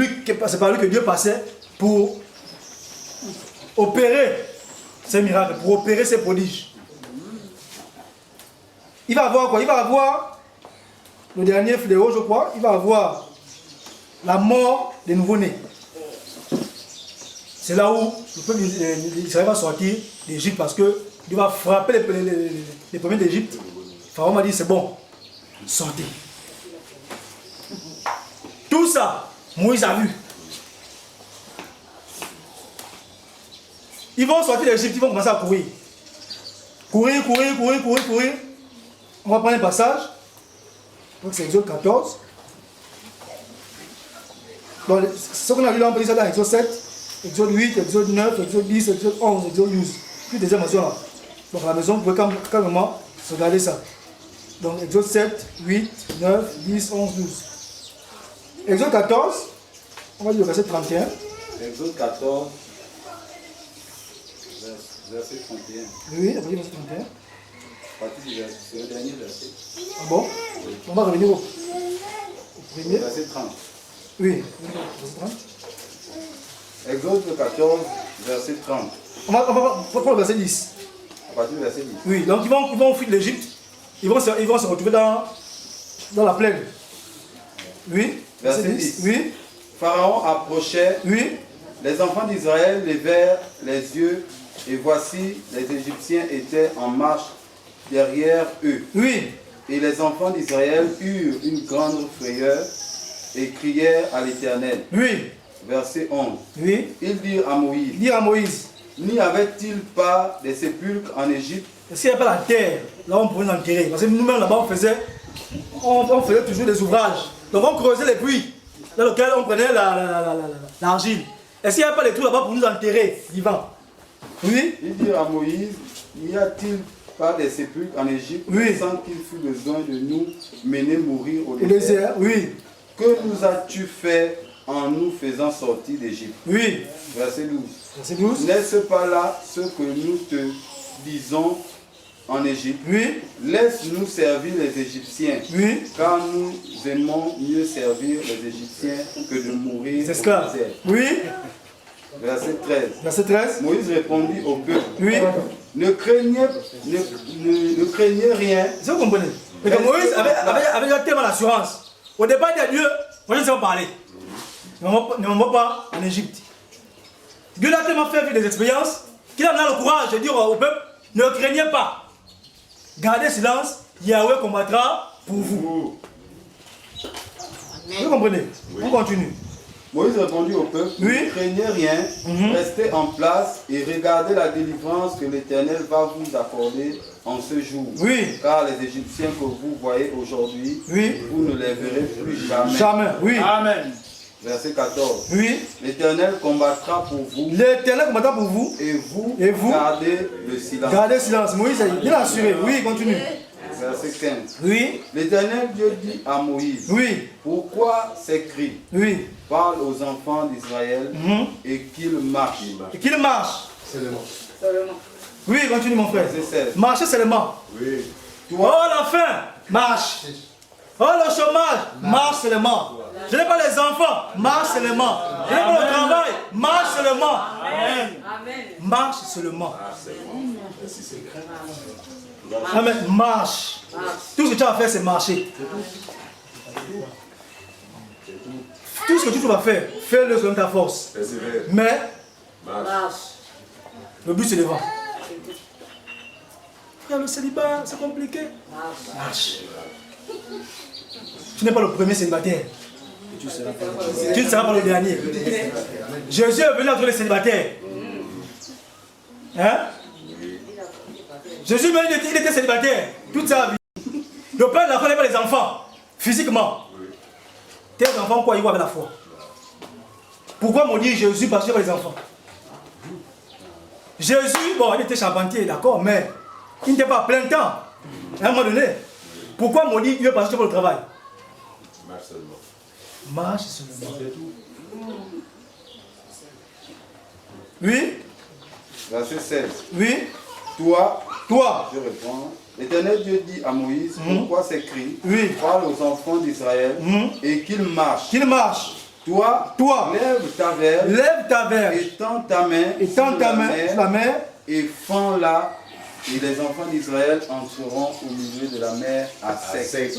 Speaker 4: par lui que Dieu passait pour opérer ces miracles, pour opérer ces prodiges. Il va avoir quoi? Il va avoir le dernier fléau, je crois. Il va avoir la mort des nouveau-nés. C'est là où le peuple d'Israël va sortir d'Égypte parce que Dieu va frapper les premiers d'Égypte. Pharaon m'a dit c'est bon, sortez. Tout ça, Moïse a vu. Ils vont sortir d'Égypte, ils vont commencer à courir. Courir. On va prendre un passage. Donc c'est Exode 14. Donc, ce qu'on a lu là, on peut lire ça dans Exode 7, Exode 8, Exode 9, Exode 10, Exode 11, Exode 12. Toutes les informations là. Donc à la maison, vous pouvez calmement regarder ça. Donc Exode 7, 8, 9, 10, 11, 12. Exode 14, on va lire le verset 31.
Speaker 5: Exode 14, verset 31.
Speaker 4: Oui, on va lire le verset 31.
Speaker 5: C'est le dernier verset.
Speaker 4: Ah bon? On va revenir au premier.
Speaker 5: Verset 30.
Speaker 4: Oui, verset 30.
Speaker 5: Exode 14, verset 30.
Speaker 4: On va prendre le verset 10.
Speaker 5: À partir du verset 10.
Speaker 4: Oui, donc ils vont fuir de l'Égypte. Ils vont se retrouver dans la plaine. Oui.
Speaker 5: Verset 10.
Speaker 4: Oui.
Speaker 5: Pharaon approchait.
Speaker 4: Oui.
Speaker 5: Les enfants d'Israël levèrent les yeux et voici, les Égyptiens étaient en marche derrière eux.
Speaker 4: Oui.
Speaker 5: Et les enfants d'Israël eurent une grande frayeur et crièrent à l'Éternel.
Speaker 4: Oui.
Speaker 5: Verset 11.
Speaker 4: Oui.
Speaker 5: Ils dirent à Moïse.
Speaker 4: Dire à Moïse.
Speaker 5: N'y avait-il pas des sépulcres en Égypte?
Speaker 4: Est-ce qu'il n'y a pas la terre là où on pouvait nous enterrer? Parce que nous-mêmes là-bas on faisait toujours des ouvrages. Donc on creusait les puits dans lesquels on prenait l'argile. Est-ce qu'il n'y a pas les trous là-bas pour nous enterrer vivants? Oui.
Speaker 5: Ils dirent à Moïse, n'y a-t-il pas des sépulcres en Égypte,
Speaker 4: oui,
Speaker 5: sans qu'il fût besoin de nous mener mourir au
Speaker 4: désert? Oui.
Speaker 5: Que nous as-tu fait en nous faisant sortir d'Égypte?
Speaker 4: Oui.
Speaker 5: Verset 12.
Speaker 4: Verset 12.
Speaker 5: N'est-ce pas là ce que nous te disons en Égypte?
Speaker 4: Oui.
Speaker 5: Laisse-nous servir les Égyptiens,
Speaker 4: oui,
Speaker 5: car nous aimons mieux servir les Égyptiens que de mourir au désert.
Speaker 4: Oui.
Speaker 5: Verset 13.
Speaker 4: Verset 13.
Speaker 5: Moïse répondit au peuple.
Speaker 4: Oui.
Speaker 5: Ne craignez rien.
Speaker 4: Vous comprenez? Mais que Moïse avait tellement d'assurance. Au départ, il a dit Dieu, moi je ne sais pas parler. Ne m'envoie pas en Égypte. Dieu l'a tellement fait vivre des expériences qu'il a donné le courage de dire au peuple, ne craignez pas. Gardez silence, Yahweh combattra pour vous. Vous comprenez? On continue.
Speaker 5: Moïse répondit au peuple,
Speaker 4: oui,
Speaker 5: ne craignez rien, restez en place et regardez la délivrance que l'Éternel va vous accorder en ce jour.
Speaker 4: Oui.
Speaker 5: Car les Égyptiens que vous voyez aujourd'hui,
Speaker 4: oui,
Speaker 5: vous ne les verrez plus jamais.
Speaker 4: Jamais, oui.
Speaker 5: Amen. Verset 14.
Speaker 4: Oui.
Speaker 5: L'Éternel combattra pour vous.
Speaker 4: L'Éternel combattra pour vous.
Speaker 5: Et vous gardez le silence.
Speaker 4: Gardez le silence. Moïse, il a assuré. Oui, continue.
Speaker 5: Verset 15.
Speaker 4: Oui.
Speaker 5: L'Éternel Dieu dit à Moïse.
Speaker 4: Oui.
Speaker 5: Pourquoi ces cris?
Speaker 4: Oui.
Speaker 5: Parle aux enfants d'Israël et qu'ils marchent.
Speaker 4: Et qu'ils marchent.
Speaker 5: Seulement.
Speaker 4: Oui, continue mon frère.
Speaker 5: Verset 16.
Speaker 4: Marchez seulement.
Speaker 5: Oui.
Speaker 4: Oh l'enfant, marche. Oh le chômage, marche seulement. Je n'ai pas les enfants, marche seulement. Je n'ai pas le travail, marche seulement. Amen. Marche seulement. Amen. Marche. Tout ce que tu as à faire, c'est marcher. Tout ce que tu dois faire, fais-le selon ta force. Mais, le but c'est devant. Frère, le célibat, c'est compliqué. Marche. Tu n'es pas le premier célibataire. Tu ne seras pas le dernier. Jésus est venu entre les célibataires. Hein? Jésus même il était célibataire toute sa vie. Le père n'en connaît pas les enfants, physiquement. Tes enfants, quoi, ils voient avec la foi. Pourquoi maudire Jésus parce qu'il y a les enfants? Jésus, bon, il était charpentier, d'accord, mais il n'était pas à plein temps. À un moment donné, pourquoi maudire Dieu parce qu'il y a le travail? Marche seulement. Marche seulement. Oui.
Speaker 5: Verset 16.
Speaker 4: Oui.
Speaker 5: Toi,
Speaker 4: je
Speaker 5: réponds. L'Éternel Dieu dit à Moïse, pourquoi ces cris?
Speaker 4: Oui.
Speaker 5: Parle aux enfants d'Israël et qu'ils marchent.
Speaker 4: Qu'ils marchent.
Speaker 5: Toi, lève ta verge, étends ta main sur la mer et fends-la, et les enfants d'Israël entreront au milieu de la mer à sec.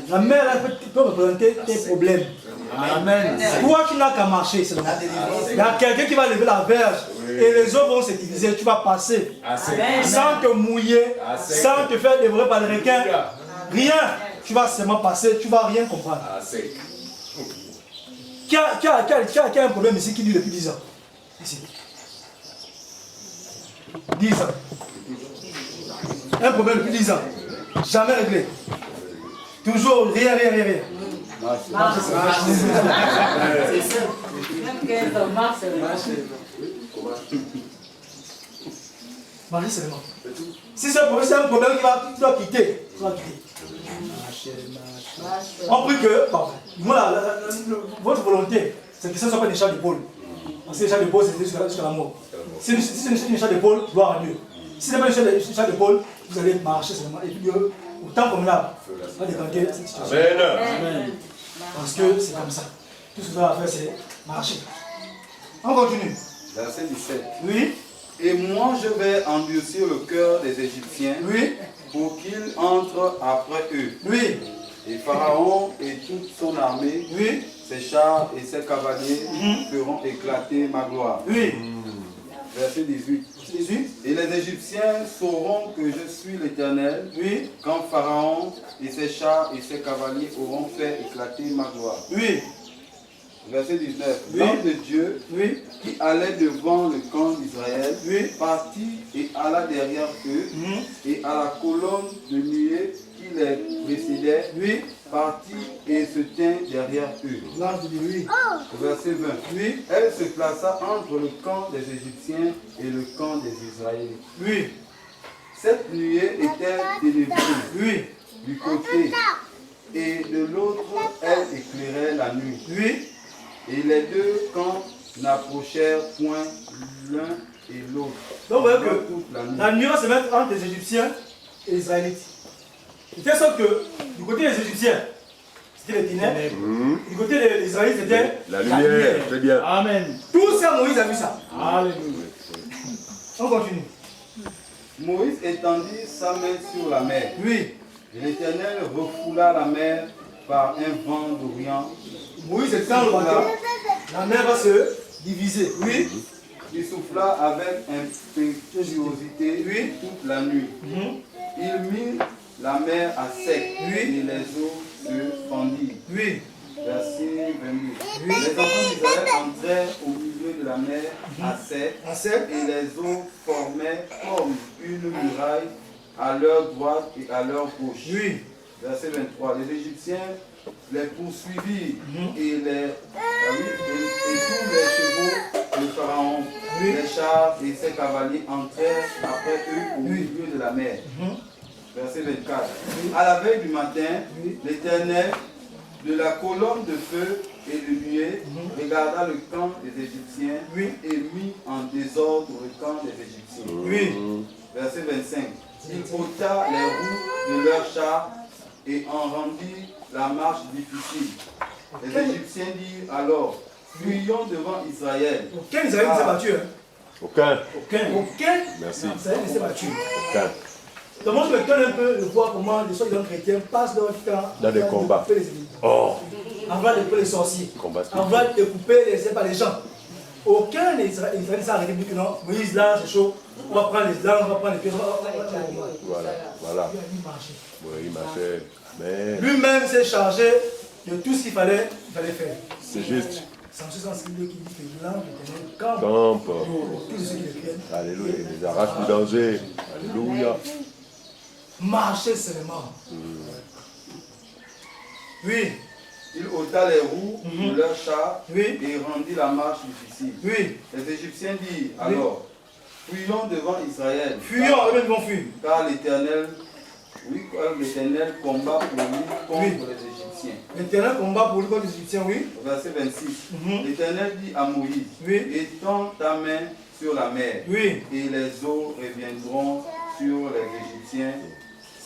Speaker 4: La mer peut représenter tes problèmes. Amen. Toi qui n'as qu'à marcher seulement. Il y a quelqu'un qui va lever la verge et les eaux vont s'utiliser. Tu vas passer sans te mouiller, sans te faire dévorer par les requins. Rien. Tu vas seulement passer, tu ne vas rien comprendre. Qui a un problème ici qui dure depuis 10 ans? Ici. 10 ans. Un problème depuis 10 ans. Jamais réglé. Toujours rien.
Speaker 6: C'est ça. Même qu'elle marche,
Speaker 4: Marcher seulement. Si c'est un problème qui doit quitter, tu vas quitter. On prie que, voilà, votre volonté, c'est que ce ne soit pas une charge d'épaule. Parce que une charge d'épaule, c'est jusqu'à la mort. Si c'est une charge d'épaule, gloire à Dieu. Si ce n'est pas une charge d'épaule, vous allez marcher seulement. Et puis Dieu, autant comme là, va décanter cette situation. Amen. Parce que c'est comme ça. Tout ce que vous avez à faire, c'est marcher. On continue.
Speaker 5: Verset 17.
Speaker 4: Oui.
Speaker 5: Et moi, je vais endurcir le cœur des Égyptiens pour qu'ils entrent après eux.
Speaker 4: Oui.
Speaker 5: Et Pharaon et toute son armée, ses chars et ses cavaliers feront éclater ma gloire.
Speaker 4: Oui.
Speaker 5: Verset 18. Et les Égyptiens sauront que je suis l'Éternel,
Speaker 4: Oui.
Speaker 5: quand Pharaon et ses chars et ses cavaliers auront fait éclater ma gloire.
Speaker 4: Oui.
Speaker 5: Verset 19.
Speaker 4: Oui.
Speaker 5: L'homme de Dieu
Speaker 4: Oui.
Speaker 5: qui allait devant le camp d'Israël
Speaker 4: Oui.
Speaker 5: partit et alla derrière eux, et à la colonne de nuée qui les précédait,
Speaker 4: Oui.
Speaker 5: partit et se tint derrière eux.
Speaker 4: L'ange dit oui.
Speaker 5: Verset 20.
Speaker 4: Oui.
Speaker 5: Elle se plaça entre le camp des Égyptiens et le camp des Israélites.
Speaker 4: Oui.
Speaker 5: Cette nuée était ténébreuse
Speaker 4: Oui.
Speaker 5: du côté, et de l'autre, elle éclairait la nuit.
Speaker 4: Oui.
Speaker 5: Et les deux camps n'approchèrent point l'un et l'autre.
Speaker 4: Donc vous voyez
Speaker 5: pendant
Speaker 4: que
Speaker 5: toute la nuit.
Speaker 4: la nuance se met entre les Égyptiens et les Israélites. C'était ça que du côté des Égyptiens, c'était les ténèbres. Du côté des Israélites, c'était
Speaker 7: La lumière, c'est bien.
Speaker 4: Amen. Tout ça, Moïse a vu ça. Alléluia. On continue.
Speaker 5: Moïse étendit sa main sur la mer.
Speaker 4: Oui.
Speaker 5: Et l'Éternel refoula la mer par un vent d'Orient.
Speaker 4: Moïse étend le bâton. La mer va se diviser. Oui.
Speaker 5: Il souffla avec impétuosité toute la nuit. Il mit la mer à sec et les eaux se fendirent.
Speaker 4: Oui.
Speaker 5: Verset 22. Les enfants d'Israël entrèrent au milieu de la mer à sec et les eaux formaient comme une muraille à leur droite et à leur gauche.
Speaker 4: Oui.
Speaker 5: Verset 23. Les Égyptiens les poursuivirent et tous les chevaux de Pharaon, les chars et ses cavaliers entrèrent après eux au milieu de la mer. Verset 24. À la veille du matin, l'Éternel, de la colonne de feu et de nuée, regarda le camp des Égyptiens et mit en désordre le camp des Égyptiens.
Speaker 4: Oui.
Speaker 5: Verset 25. Il ôta les roues de leurs chars et en rendit la marche difficile. Les Égyptiens dirent alors, fuyons devant Israël.
Speaker 4: Aucun Israélite ne s'est battu. Hein?
Speaker 7: Aucun.
Speaker 4: Aucun.
Speaker 7: Merci.
Speaker 4: Israélite ne s'est battu.
Speaker 7: Aucun.
Speaker 4: Donc moi je me donne un peu de voir comment les soi-disant chrétiens passent leur temps
Speaker 7: Dans des combats.
Speaker 4: découper les ennemis.
Speaker 7: Oh.
Speaker 4: En voulant découper les sorciers.
Speaker 7: Combat
Speaker 4: En voulant découper les gens. Aucun Israélite s'est arrêté pour dire que non, Moïse là c'est chaud, on va prendre les langues, on va prendre les pièces,
Speaker 7: Voilà. Voilà.
Speaker 4: Il marchait.
Speaker 7: Oui, il marchait. Mais
Speaker 4: Lui-même s'est chargé de tout ce qu'il fallait faire.
Speaker 7: c'est juste.
Speaker 4: C'est en ce sens qu'il dit que l'ange de camp
Speaker 7: Campe.
Speaker 4: pour tous ceux qui le craignent.
Speaker 7: Alléluia. Il les arrache du danger. Alléluia.
Speaker 4: Marcher seulement. Oui.
Speaker 5: Il ôta les roues de leurs chars
Speaker 4: Oui.
Speaker 5: et rendit la marche difficile.
Speaker 4: Oui.
Speaker 5: Les Égyptiens dirent alors, fuyons devant Israël.
Speaker 4: Fuyons, eux-mêmes vont fuir.
Speaker 5: Car l'Éternel combat pour lui contre les Égyptiens.
Speaker 4: L'Éternel combat pour lui contre les Égyptiens, oui.
Speaker 5: Verset 26. L'Éternel dit à Moïse, étends ta main sur la mer,
Speaker 4: Oui.
Speaker 5: et les eaux reviendront sur les Égyptiens,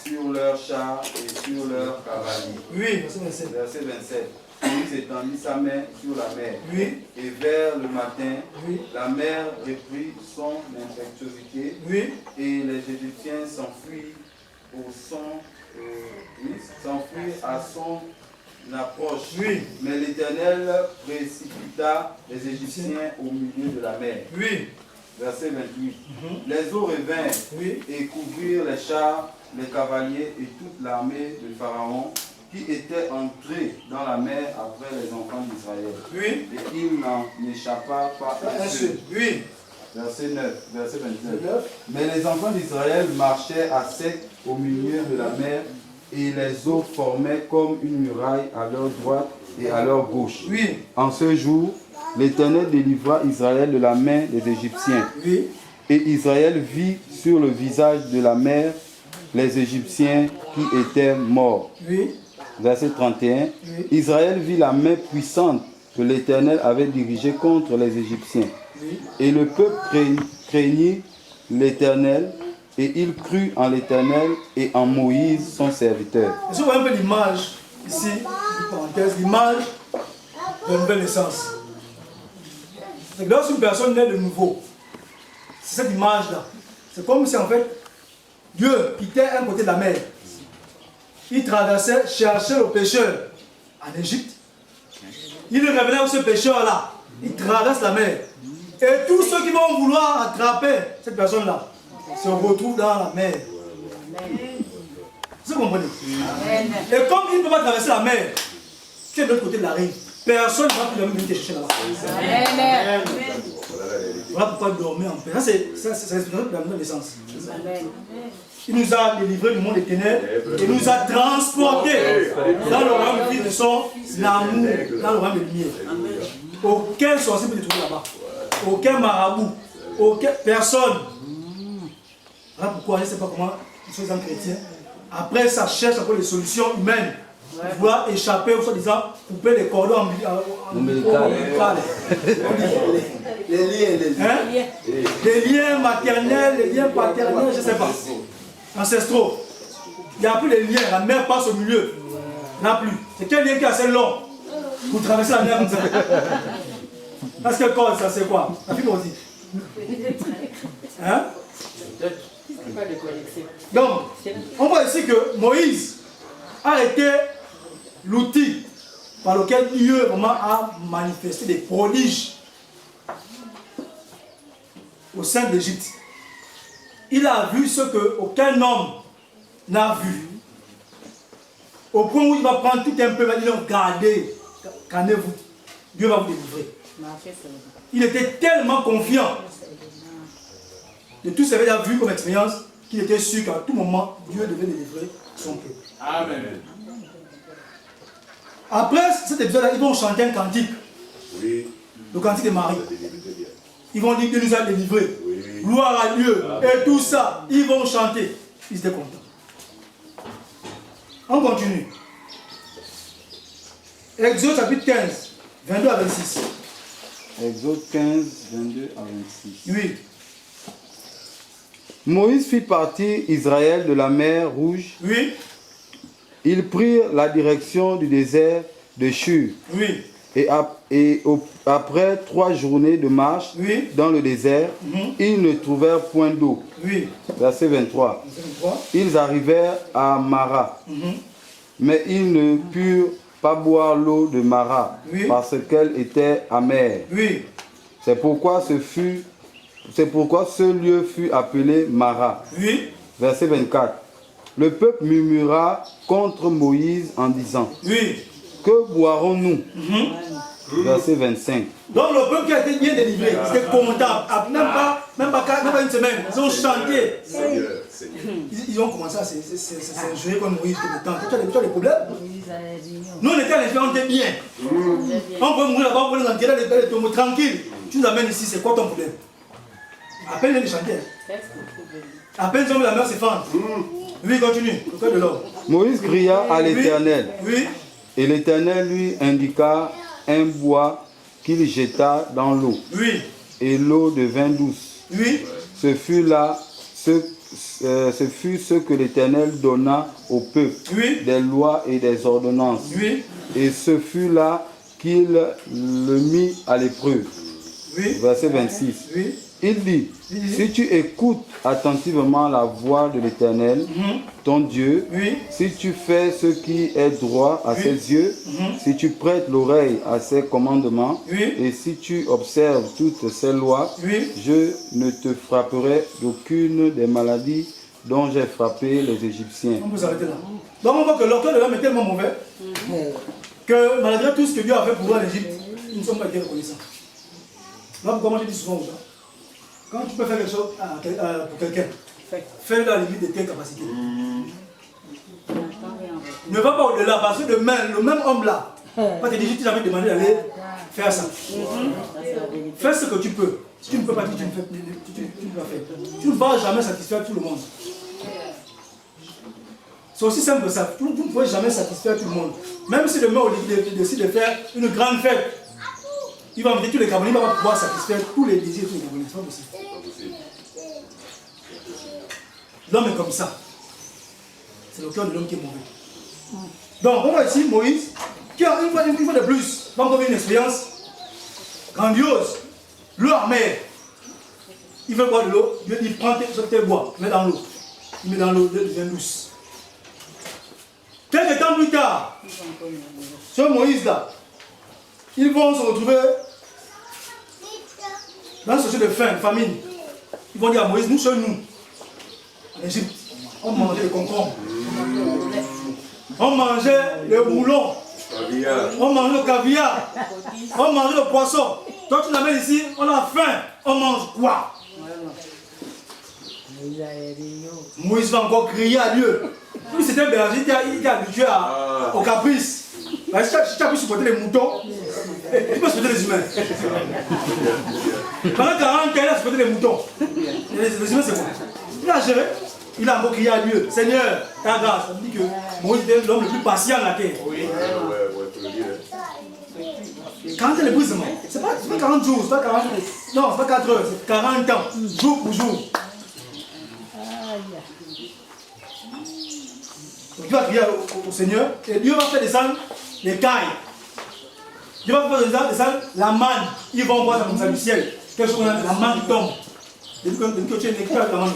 Speaker 5: sur leurs chars et sur leurs cavaliers.
Speaker 4: Oui, verset 27.
Speaker 5: Verset 27. Moïse étendit sa main sur la mer.
Speaker 4: Oui.
Speaker 5: Et vers le matin,
Speaker 4: Oui.
Speaker 5: la mer reprit son impétuosité.
Speaker 4: Oui.
Speaker 5: Et les Égyptiens s'enfuirent à son approche.
Speaker 4: Oui.
Speaker 5: Mais l'Éternel précipita les Égyptiens au milieu de la mer.
Speaker 4: Oui.
Speaker 5: Verset 28. Les eaux revinrent et couvrirent les chars, les cavaliers et toute l'armée de Pharaon qui était entrée dans la mer après les enfants d'Israël.
Speaker 4: Oui.
Speaker 5: Et il n'en échappa pas un seul.
Speaker 4: Oui.
Speaker 5: Verset 9, verset 29. Mais les enfants d'Israël marchaient à sec au milieu de la mer et les eaux formaient comme une muraille à leur droite et à leur gauche.
Speaker 4: Oui.
Speaker 5: En ce jour, l'Éternel délivra Israël de la main des Égyptiens.
Speaker 4: Oui.
Speaker 5: Et Israël vit sur le visage de la mer les Égyptiens qui étaient morts.
Speaker 4: Oui.
Speaker 5: Verset 31.
Speaker 4: Oui.
Speaker 5: Israël vit la main puissante que l'Éternel avait dirigée contre les Égyptiens.
Speaker 4: Oui.
Speaker 5: Et le peuple craignit l'Éternel, et il crut en l'Éternel et en Moïse, son serviteur.
Speaker 4: Est-ce que vous voyez un peu l'image ici, une parenthèse, l'image de la nouvelle naissance. C'est que lorsqu'une personne naît de nouveau, c'est cette image-là. C'est comme si en fait, Dieu quittait un côté de la mer. Il traversait, cherchait le pécheur en Égypte. Il revenait à ce pécheur-là. Il traverse la mer. Et tous ceux qui vont vouloir attraper cette personne-là se retrouvent dans la mer. Vous comprenez? Et comme il ne peut pas traverser la mer, tu es de l'autre côté de la rive. Personne ne va plus venir te chercher là-bas. Voilà pourquoi dormir en paix. Ça, c'est l'explication de la nouvelle naissance. Il nous a délivrés du monde des ténèbres et nous a transportés dans le royaume de son amour, dans le royaume de lumière. Aucun sorcier ne peut te trouver là-bas. Aucun marabout, aucune personne. Voilà pourquoi je ne sais pas comment ils sont des chrétiens. Après, ça cherche encore des solutions humaines. Pour pouvoir échapper, ou soi-disant, couper les cordons ombilicaux. Les liens maternels, les liens paternels, je ne sais pas. Ancestraux. Il n'y a plus les liens, la mer passe au milieu. Il n'y en a plus. C'est quel lien qui est assez long pour traverser la mer comme ça? Parce que corde, ça c'est quoi? La fille aussi. Hein? Donc, on voit ici que Moïse a été l'outil par lequel Dieu vraiment a manifesté des prodiges au sein de l'Égypte. Il a vu ce qu'aucun homme n'a vu. Au point où il va prendre tout un peu, il va dire, regardez, calmez-vous, Dieu va vous délivrer. Il était tellement confiant de tout ce qu'il avait vu comme expérience qu'il était sûr qu'à tout moment, Dieu devait délivrer son peuple. Amen. Après cet épisode-là, ils vont chanter un cantique. Oui. Le cantique de Marie. Ils vont dire que Dieu nous a délivrés. Oui. Gloire à Dieu. Amen. Et tout ça, ils vont chanter. Ils étaient contents. On continue. Exode chapitre 15, 22 à 26.
Speaker 5: Exode 15, 22 à 26.
Speaker 4: Oui.
Speaker 5: Moïse fit partir Israël de la mer Rouge.
Speaker 4: Oui.
Speaker 5: Ils prirent la direction du désert de Shur.
Speaker 4: Oui.
Speaker 5: Après 3 journées de marche dans le désert, ils ne trouvèrent point d'eau.
Speaker 4: Oui.
Speaker 5: Verset 23. Ils arrivèrent à Mara, mais ils ne purent pas boire l'eau de Mara, parce qu'elle était amère.
Speaker 4: Oui.
Speaker 5: C'est pourquoi ce lieu fut appelé Mara.
Speaker 4: Oui.
Speaker 5: Verset 24. Le peuple murmura contre Moïse en disant, que boirons-nous? Verset 25.
Speaker 4: Donc le peuple qui a été bien délivré, c'était content. Même pas une semaine. Ils ont chanté. Ils ont commencé à s'injurer comme Moïse tout le temps. Tu as des problèmes? Nous on était à l'intérieur, on était bien. On peut mourir là-bas, on peut nous enterrer dans les tombes tranquilles. Tu nous amènes ici, c'est quoi ton problème? À peine les chanter. À peine ils ont mis la mer se fendre. Oui, continue. Le cœur de l'homme.
Speaker 5: Moïse cria à l'Éternel.
Speaker 4: Oui.
Speaker 5: Et l'Éternel lui indiqua un bois qu'il jeta dans l'eau.
Speaker 4: Oui.
Speaker 5: Et l'eau devint douce.
Speaker 4: Oui.
Speaker 5: Ce fut ce que l'Éternel donna au peuple, des lois et des ordonnances.
Speaker 4: Oui.
Speaker 5: Et ce fut là qu'il le mit à l'épreuve.
Speaker 4: Oui.
Speaker 5: Verset 26.
Speaker 4: Oui.
Speaker 5: Il dit, si tu écoutes attentivement la voix de l'Éternel, ton Dieu, si tu fais ce qui est droit à ses yeux, si tu prêtes l'oreille à ses commandements, et si tu observes toutes ses lois, je ne te frapperai d'aucune des maladies dont j'ai frappé les Égyptiens.
Speaker 4: On peut s'arrêter là. Donc on voit que le cœur de l'homme est tellement mauvais que malgré tout ce que Dieu a fait pour voir l'Égypte, ils ne sont pas été reconnaissants. Là, comment je dis souvent aux gens, quand tu peux faire quelque chose pour quelqu'un, fais-le dans la limite de tes capacités. Ne va pas au-delà, parce que demain, le même homme-là va te dire, tu t'avais demandé d'aller faire ça. Fais ce que tu peux. Si tu ne peux pas, tu ne vas faire. Tu ne vas jamais satisfaire tout le monde. C'est aussi simple que ça. Tu ne pourras jamais satisfaire tout le monde. Même si demain, Olivier décide de faire une grande fête, il va inviter tous les Gabonais, il va pouvoir satisfaire tous les désirs de tous les Gabonais. C'est pas possible. L'homme est comme ça. C'est le cœur de l'homme qui est mauvais. Donc, on voit ici Moïse, qui a une fois de plus, va encore une expérience grandiose. L'eau en mer. Il veut boire de l'eau, Dieu dit prends tes bois, mets dans l'eau. Il met dans l'eau, l'eau devient douce. Quelques temps plus tard, ce Moïse-là, ils vont se retrouver dans une situation de faim, de famine. Ils vont dire à Moïse, nous chez nous, en Égypte, on mangeait les concombres. On mangeait le moulon. On mangeait le caviar. On mangeait le poisson. Toi tu l'amènes ici, on a faim. On mange quoi? Moïse va encore crier à Dieu. Lui c'était un berger, il était habitué au caprice. Si tu as pu supporter les moutons, tu peux supporter les humains. Pendant 40 ans, il a supporté les moutons. Les humains c'est bon. Il a géré. Il a encore crié à Dieu. Seigneur, ta grâce. Ça me dit que Moïse était l'homme le plus patient de la terre. 40 ans l'épuisement. C'est pas 40 jours, c'est pas 40 jours. Non, c'est pas 4 heures, c'est 40 ans, jour pour jour. Donc il va crier au Seigneur et Dieu va faire descendre les cailles. Dieu va faire descendre la manne. Ils vont voir ça comme ça du ciel. Quelque chose comme la manne qui tombe. Depuis que tu es né, la manne.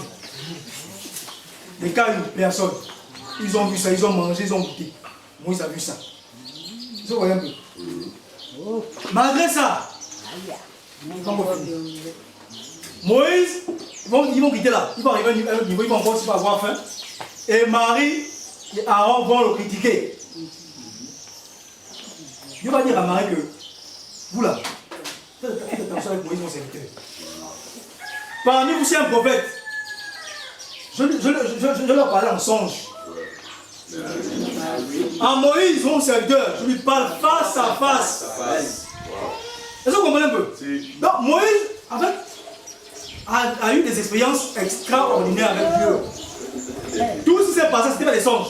Speaker 4: Les cailles, personne. Ils ont vu ça, ils ont mangé, ils ont goûté. Moïse a vu ça. Vous voyez un peu. Malgré ça, Moïse, ils vont quitter là. Ils vont arriver à un niveau, ils vont voir s'ils vont avoir faim. Et Marie et Aaron vont le critiquer. Dieu va dire à Marie que vous là, faites attention avec Moïse, mon serviteur. Parmi vous, c'est un prophète. Je leur parlais en songe. À Moïse, mon serviteur, je lui parle face à face. Est-ce que vous comprenez un peu? Donc Moïse, en fait, a eu des expériences extraordinaires avec Dieu. Tout ce qui s'est passé, c'était pas des songes.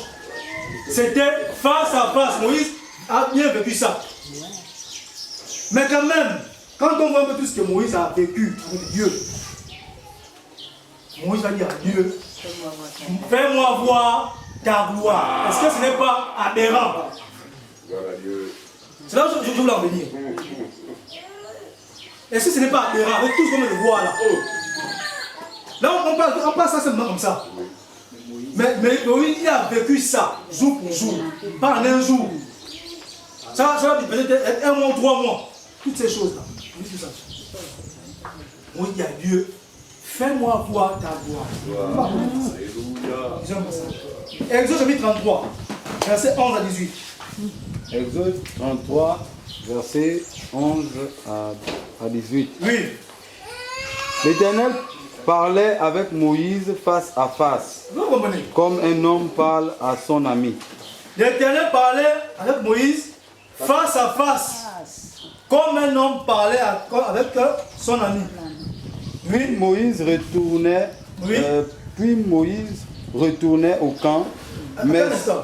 Speaker 4: C'était face à face. Moïse a bien vécu ça. Mais quand même, quand on voit un peu tout ce que Moïse a vécu avec Dieu, Moïse va dire à Dieu, fais-moi voir ta gloire. Est-ce que ce n'est pas aberrant? C'est là que je voulais en venir. Est-ce que ce n'est pas aberrant avec tout ce qu'on le voit là? Là, on passe ça seulement comme ça. Mais oui, il a vécu ça jour pour jour, pas en un jour. Ça va peut-être 1 mois ou 3 mois. Toutes ces choses-là. Moi, il dit à Dieu, fais-moi voir ta gloire. Exode chapitre 33, verset 11 à 18.
Speaker 5: Exode 33, verset 11 à 18.
Speaker 4: Oui.
Speaker 5: L'Éternel parlait avec Moïse face à face,
Speaker 4: Vous comprenez?
Speaker 5: comme un homme parle à son ami.
Speaker 4: L'Éternel parlait avec Moïse face à face, comme un homme parlait avec son ami.
Speaker 5: Puis Moïse retournait au camp. Mais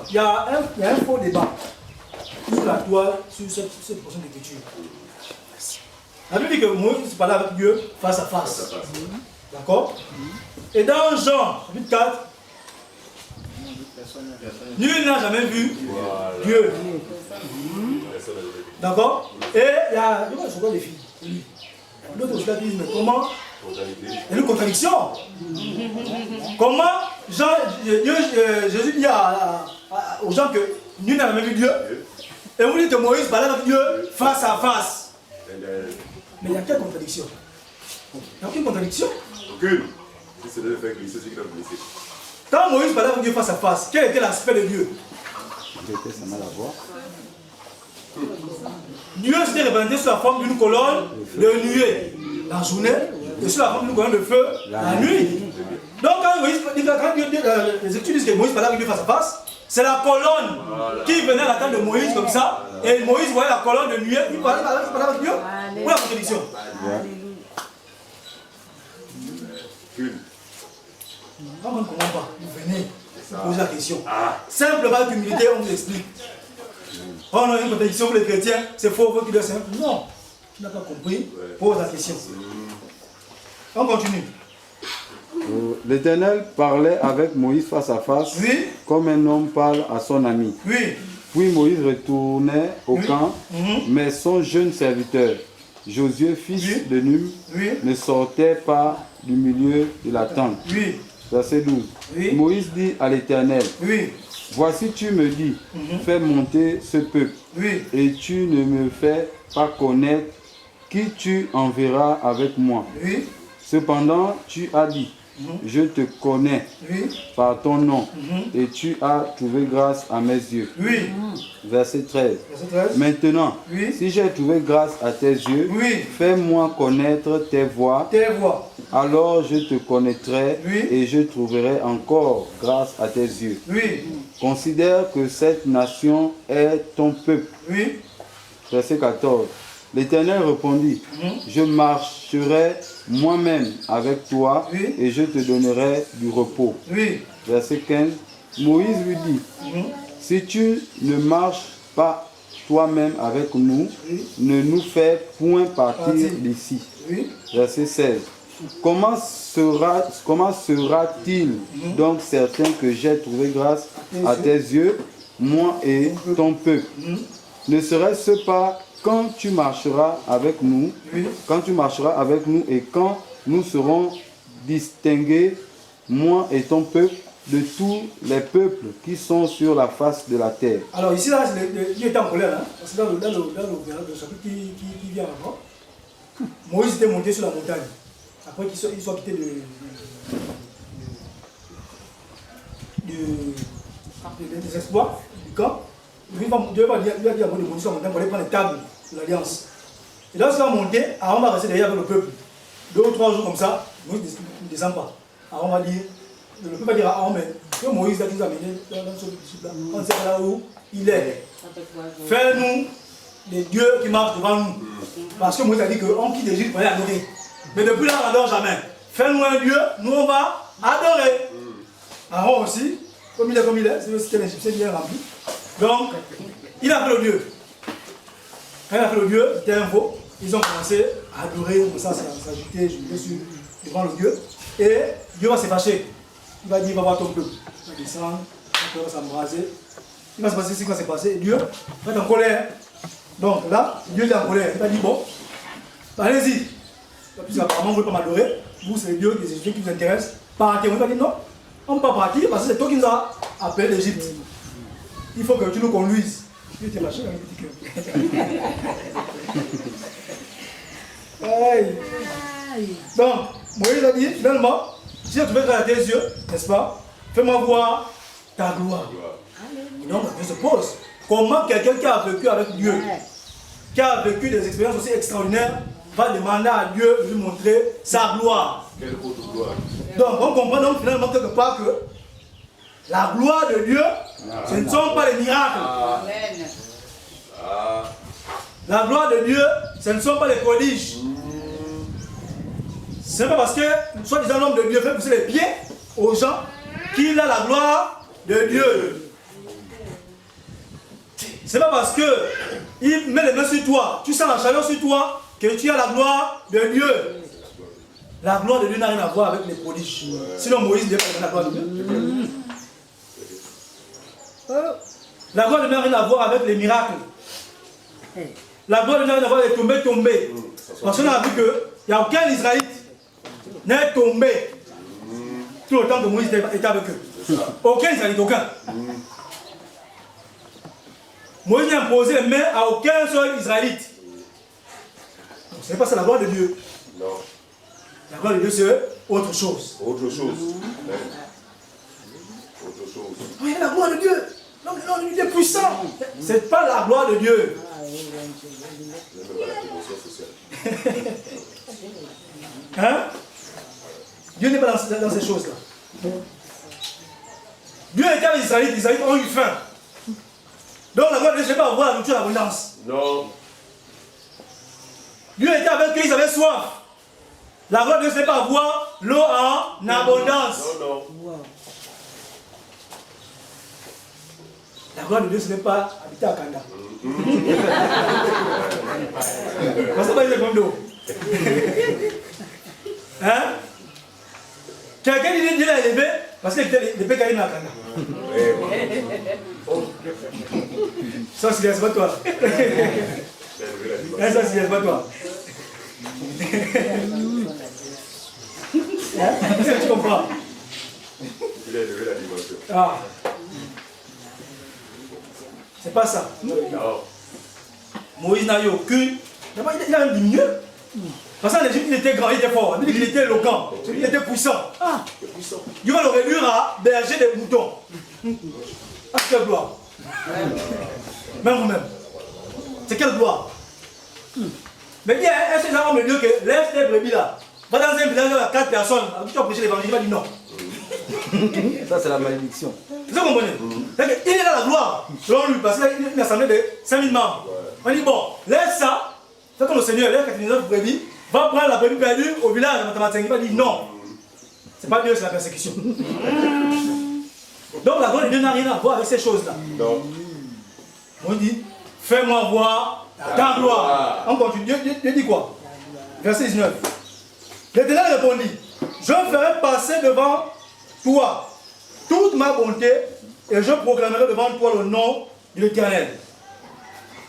Speaker 4: Il y a un faux débat sur la toile, sur cette portion d'écriture. La Bible dit que Moïse parlait avec Dieu face à face. D'accord? Et dans Jean, chapitre 4, nul n'a jamais vu Dieu. D'accord? Et il y a des filles. D'autres aussi disent, mais comment? Il y a une contradiction. Comment Jésus dit aux gens que nul n'a jamais vu Dieu. Et vous dites que Moïse parlait avec Dieu face à face. Mais il y a quelle contradiction? Il n'y a aucune contradiction.
Speaker 7: Aucune.
Speaker 4: Quand Moïse parlait avec Dieu face à face, quel était l'aspect de Dieu? Dieu s'était représenté sous la forme d'une colonne de nuée la journée et sous la forme d'une colonne de feu la nuit. Donc quand les Écritures disent que Moïse parlait avec Dieu face à face, c'est la colonne qui venait à la table de Moïse comme ça, et Moïse voyait la colonne de nuée, il parlait avec Dieu. Où est la contradiction? Quand on ne comprend pas, vous venez poser la question. Simplement avec humilité, on vous explique. Oh non, il y a une contradiction pour les chrétiens, c'est faux, vous qui le savez. Non, tu n'as pas compris, pose la question. On continue.
Speaker 5: L'Éternel parlait avec Moïse face à face,
Speaker 4: Oui.
Speaker 5: comme un homme parle à son ami.
Speaker 4: Oui.
Speaker 5: Puis Moïse retournait au camp, mais son jeune serviteur, Josué, fils de Num, ne sortait pas du milieu de la tente.
Speaker 4: Oui.
Speaker 5: Verset 12.
Speaker 4: Oui.
Speaker 5: Moïse dit à l'Éternel, voici tu me dis, fais monter ce peuple,
Speaker 4: Oui.
Speaker 5: et tu ne me fais pas connaître qui tu enverras avec moi.
Speaker 4: Oui.
Speaker 5: Cependant, tu as dit, je te connais
Speaker 4: Oui.
Speaker 5: par ton nom, et tu as trouvé grâce à mes yeux.
Speaker 4: Oui.
Speaker 5: Verset 13.
Speaker 4: Verset 13.
Speaker 5: Maintenant,
Speaker 4: Oui.
Speaker 5: si j'ai trouvé grâce à tes yeux,
Speaker 4: Oui.
Speaker 5: fais-moi connaître tes voies,
Speaker 4: Tes voix.
Speaker 5: alors je te connaîtrai
Speaker 4: Oui.
Speaker 5: et je trouverai encore grâce à tes yeux.
Speaker 4: Oui.
Speaker 5: Considère que cette nation est ton peuple.
Speaker 4: Oui.
Speaker 5: Verset 14. L'Éternel répondit, je marcherai moi-même avec toi
Speaker 4: Oui.
Speaker 5: et je te donnerai du repos.
Speaker 4: Oui.
Speaker 5: Verset 15. Moïse lui dit, si tu ne marches pas toi-même avec nous, ne nous fais point partir d'ici.
Speaker 4: Oui.
Speaker 5: Verset 16. Comment sera-t-il donc certain que j'ai trouvé grâce à tes yeux, moi et ton peuple? Ne serait-ce pas quand tu marcheras avec nous, et quand nous serons distingués, moi et ton peuple, de tous les peuples qui sont sur la face de la terre?
Speaker 4: Alors ici, là, Dieu était en colère, hein, parce que dans le chapitre qui vient avant, Moïse était monté sur la montagne. Après qu'il soit quitté des exploits du camp, Dieu lui a dit à Moïse de monter sur la montagne pour aller prendre les tables de l'alliance. Et lorsqu'il va monter, Aaron va rester derrière avec le peuple. 2 ou 3 jours comme ça, Moïse ne descend pas. Aaron va dire, le peuple va dire à Aaron, mais que Moïse a nous amené dans ce disciple-là, on ne sait pas là où il est. Fais-nous des dieux qui marchent devant nous. Parce que Moïse a dit qu'on quitte l'Égypte pour aller adorer. Mais depuis là, on n'adore jamais. Fais-nous un dieu, nous on va adorer. Aaron aussi, comme il est, c'était l'Égyptien bien rempli. Donc, il a fait le dieu. Quand il a fait le dieu, c'était un veau. Ils ont commencé à adorer, comme ça s'ajouter devant le dieu. Et Dieu va se fâcher. Il va dire, il va voir ton peuple. Il va descendre, il va s'embraser. Il va se passer ce qui va se passer. Et Dieu va être en colère. Donc là, Dieu est en colère. Il va dire, bon, allez-y. Puisque apparemment, vous ne voulez pas m'adorer. Vous, c'est le Dieu des Égyptiens qui vous intéresse. Partez. Il va dire, non, on ne peut pas partir parce que c'est toi qui nous as appelé l'Égypte. Il faut que tu nous conduises. Dieu était lâché dans le petit cœur. Donc, Moïse a dit, finalement, si j'ai trouvé grâce à tes yeux, n'est-ce pas, fais-moi voir ta gloire. Et donc, la question se pose, comment quelqu'un qui a vécu avec Dieu, qui a vécu des expériences aussi extraordinaires, va demander à Dieu de lui montrer sa gloire?
Speaker 7: Quelle autre gloire?
Speaker 4: Donc, on comprend donc finalement quelque part que la gloire de Dieu, ce ne sont pas les miracles. La gloire de Dieu, ce ne sont pas les prodiges. Ce n'est pas parce que, soi-disant, l'homme de Dieu fait pousser les pieds aux gens qu'il a la gloire de Dieu. Ce n'est pas parce qu'il met les mains sur toi, tu sens la chaleur sur toi, que tu as la gloire de Dieu. La gloire de Dieu n'a rien à voir avec les prodiges. Sinon, Moïse n'est pas la gloire de Dieu. La gloire de Dieu n'a rien à voir avec les miracles. La gloire de Dieu n'a rien à voir avec les tombés. Parce qu'on a vu qu'il n'y a aucun Israélite n'est tombé tout le temps que Moïse était avec eux. Aucun Israélite, aucun. Moïse n'a imposé les mains à aucun seul Israélite. Donc ce n'est pas ça la gloire de Dieu.
Speaker 7: Non.
Speaker 4: La gloire de Dieu, c'est autre chose.
Speaker 7: Autre chose. Autre chose.
Speaker 4: Oui, la gloire de Dieu. Non, mais Dieu est puissant. Ce n'est pas la gloire de Dieu.
Speaker 7: Même pas la promotion sociale.
Speaker 4: Hein? Dieu n'est pas dans ces choses-là. Dieu était avec les Israélites, les Israélites ont eu faim. Donc la gloire de Dieu, ce n'est pas avoir la nourriture en abondance.
Speaker 7: Non.
Speaker 4: Dieu était avec eux, ils avaient soif. La gloire de Dieu, ce n'est pas avoir l'eau en abondance.
Speaker 7: Non, non.
Speaker 4: La gloire de Dieu, ce n'est pas habiter à Kanda. Parce que pas une d'eau. Hein? Quelqu'un dit Dieu l'a élevé parce qu'il était l'épée Kaïna à Kanda. Ça, c'est pas toi. Ça, c'est pas toi. Est-ce que tu comprends?
Speaker 7: Il a élevé la dimension.
Speaker 4: Ah. C'est pas ça. Moïse n'a eu aucune. D'abord, il a même diminué. Parce qu'en Égypte, il était grand, il était fort. Il était éloquent, il était puissant. Dieu va le réduire à berger des moutons. Ah, quelle gloire. Même vous-même. C'est quelle gloire. Mais dis, est-ce que ça va me dire que laisse tes brebis là, va dans un village avec 4 personnes, avec qui tu vas prêcher l'évangile, il va dire non.
Speaker 5: Ça, c'est la malédiction.
Speaker 4: Vous comprenez? Il est dans la gloire, selon lui, parce qu'il a une assemblée de 5000 membres. On dit bon, laisse ça, fais comme le Seigneur, laisse 99 brebis, va prendre la brebis perdue au village de mathématiques. Il va dire non. C'est pas Dieu, c'est la persécution. Donc la gloire de Dieu n'a rien à voir avec ces choses-là. On dit, fais-moi voir ta gloire. On continue. Dieu dit quoi? Verset 19. L'Éternel répondit, je ferai passer devant toi toute ma bonté et je proclamerai devant toi le nom de l'Éternel.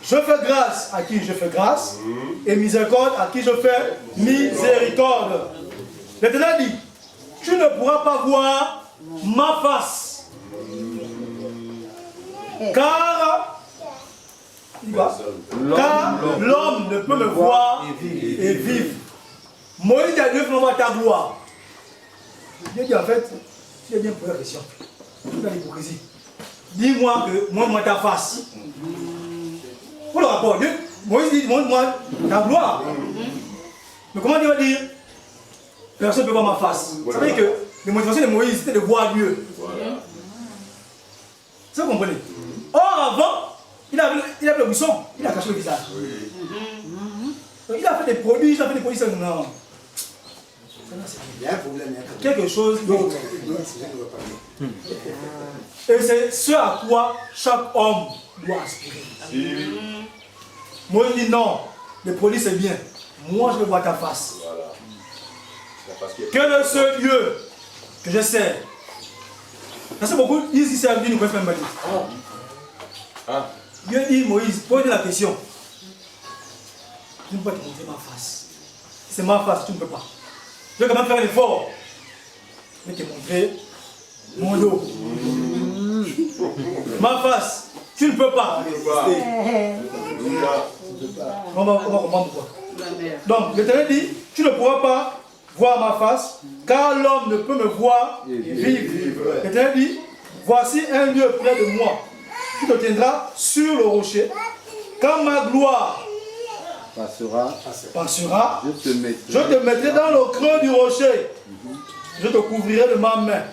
Speaker 4: Je fais grâce à qui je fais grâce et miséricorde à qui je fais miséricorde. L'Éternel dit, tu ne pourras pas voir ma face. Car l'homme ne peut me voir et vivre. Moïse dit à Dieu, fais-moi voir ta gloire. Dieu dit en fait, tu as bien posé la question. Tu as l'hypocrisie. Dis-moi que montre-moi ta face. Pour le rapport, Dieu, Moïse dit, montre-moi ta gloire. Mais comment Dieu va dire, personne ne peut voir ma face. Ça veut dire que les motivations de Moïse, c'était de voir Dieu. Ça vous comprenez? Or, avant, il avait le buisson, il a caché le visage. Donc, il a fait des produits, il a fait des produits, non.
Speaker 8: Il y a un problème.
Speaker 4: Quelque chose d'autre. Et c'est ce à quoi chaque homme doit aspirer. Moi je dis non, les produits c'est bien. Moi je veux voir ta face. Quel est ce Dieu que je sais? Parce que beaucoup disent ici à Dieu, nous connaissons même pas. Dieu dit Moïse, pose la question. Je ne peux pas te montrer ma face. Si c'est ma face, tu ne peux pas. Je vais quand même faire un effort. Je vais te montrer mon dos. Ma face, tu ne peux pas. On va comprendre pourquoi. Donc, l'Éternel dit, tu ne pourras pas voir ma face, car l'homme ne peut me voir et vivre. L'Éternel dit, voici un lieu près de moi. Tu te tiendras sur le rocher. Quand ma gloire passera, je te mettrai dans le creux du rocher. Je te couvrirai de ma main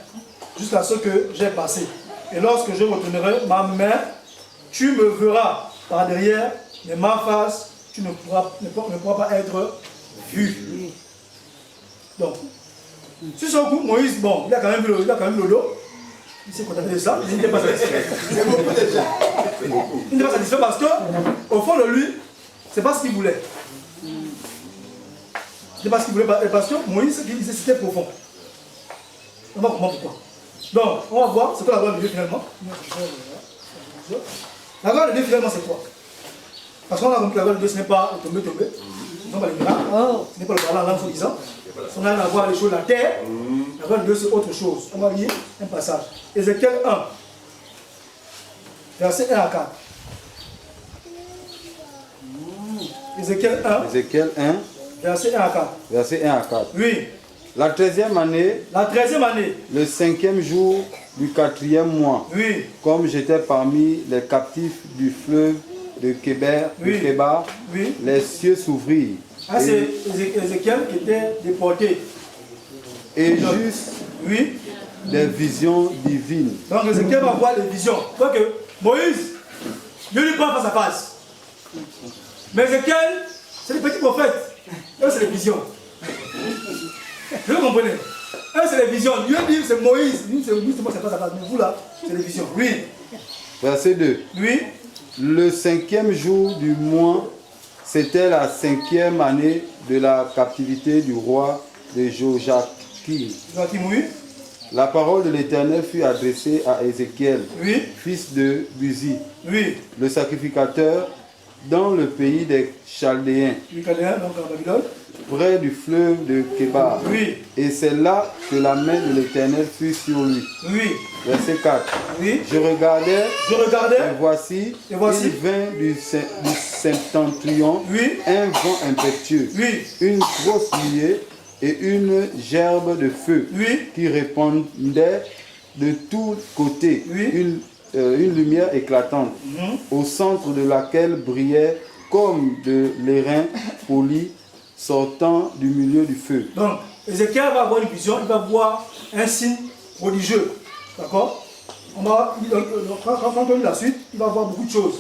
Speaker 4: jusqu'à ce que j'ai passé. Et lorsque je retournerai ma main, tu me verras par derrière, mais ma face, tu ne pourras pas être vu. Donc, sur ce coup, Moïse, bon, il a quand même vu le dos. Il s'est contenté de ça, il n'était pas satisfait. Il n'était pas satisfait parce que, au fond de lui, c'est pas ce qu'il voulait. C'est pas ce qu'il voulait, parce que Moïse, il disait c'était profond. On va comprendre pourquoi. Donc, on va voir, c'est quoi la gloire de Dieu finalement? La gloire de Dieu finalement, c'est quoi? Parce qu'on a compris que la gloire de Dieu, ce n'est pas tomber, ce n'est pas les miracles, ce n'est pas le parler en langue soi-disant. On a à voir les choses de la terre. La gloire de Dieu, c'est autre chose. On va lire un passage. Ézéchiel 1, verset 1 à 4. Ézéchiel 1, verset 1 à 4.
Speaker 5: Verset 1 à 4.
Speaker 4: Oui.
Speaker 5: La 13e année, le 5e jour du 4e mois,
Speaker 4: oui.
Speaker 5: Comme j'étais parmi les captifs du fleuve de Kébar,
Speaker 4: oui.
Speaker 5: Les cieux s'ouvrirent.
Speaker 4: Ah, c'est Ézéchiel qui était déporté.
Speaker 5: Et juste
Speaker 4: oui.
Speaker 5: des visions divines.
Speaker 4: Donc Ézéchiel va voir les visions. Donc Moïse, Dieu lui parle face à face. Mais Ézéchiel, c'est les petits prophètes. Eux, c'est les visions. Vous comprenez? Eux, c'est les visions. Dieu dit c'est Moïse. Lui, c'est moi, c'est pas sa face. Mais vous là, c'est les visions. Oui.
Speaker 5: Verset 2.
Speaker 4: Oui.
Speaker 5: Le 5e jour du mois, c'était la 5e année de la captivité du roi de Joachim.
Speaker 4: Oui.
Speaker 5: La parole de l'Éternel fut adressée à Ézéchiel,
Speaker 4: oui.
Speaker 5: Fils de Buzi,
Speaker 4: oui.
Speaker 5: Le sacrificateur, dans le pays des Chaldéens.
Speaker 4: Les Chaldéens, donc en Babylone.
Speaker 5: près du fleuve de Kébar.
Speaker 4: Oui.
Speaker 5: Et c'est là que la main de l'Éternel fut sur lui.
Speaker 4: Oui.
Speaker 5: Verset 4.
Speaker 4: Oui.
Speaker 5: Je regardais,
Speaker 4: Et
Speaker 5: voici, il vint du septentrion
Speaker 4: Oui.
Speaker 5: un vent impétueux,
Speaker 4: Oui.
Speaker 5: une grosse nuée et une gerbe de feu
Speaker 4: Oui.
Speaker 5: qui répandait de tous côtés
Speaker 4: Oui.
Speaker 5: une lumière éclatante, au centre de laquelle brillait comme de l'airain poli sortant du milieu du feu.
Speaker 4: Donc, Ézéchiel va avoir une vision, il va voir un signe prodigieux. D'accord? Quand on lit la suite, il va voir beaucoup de choses.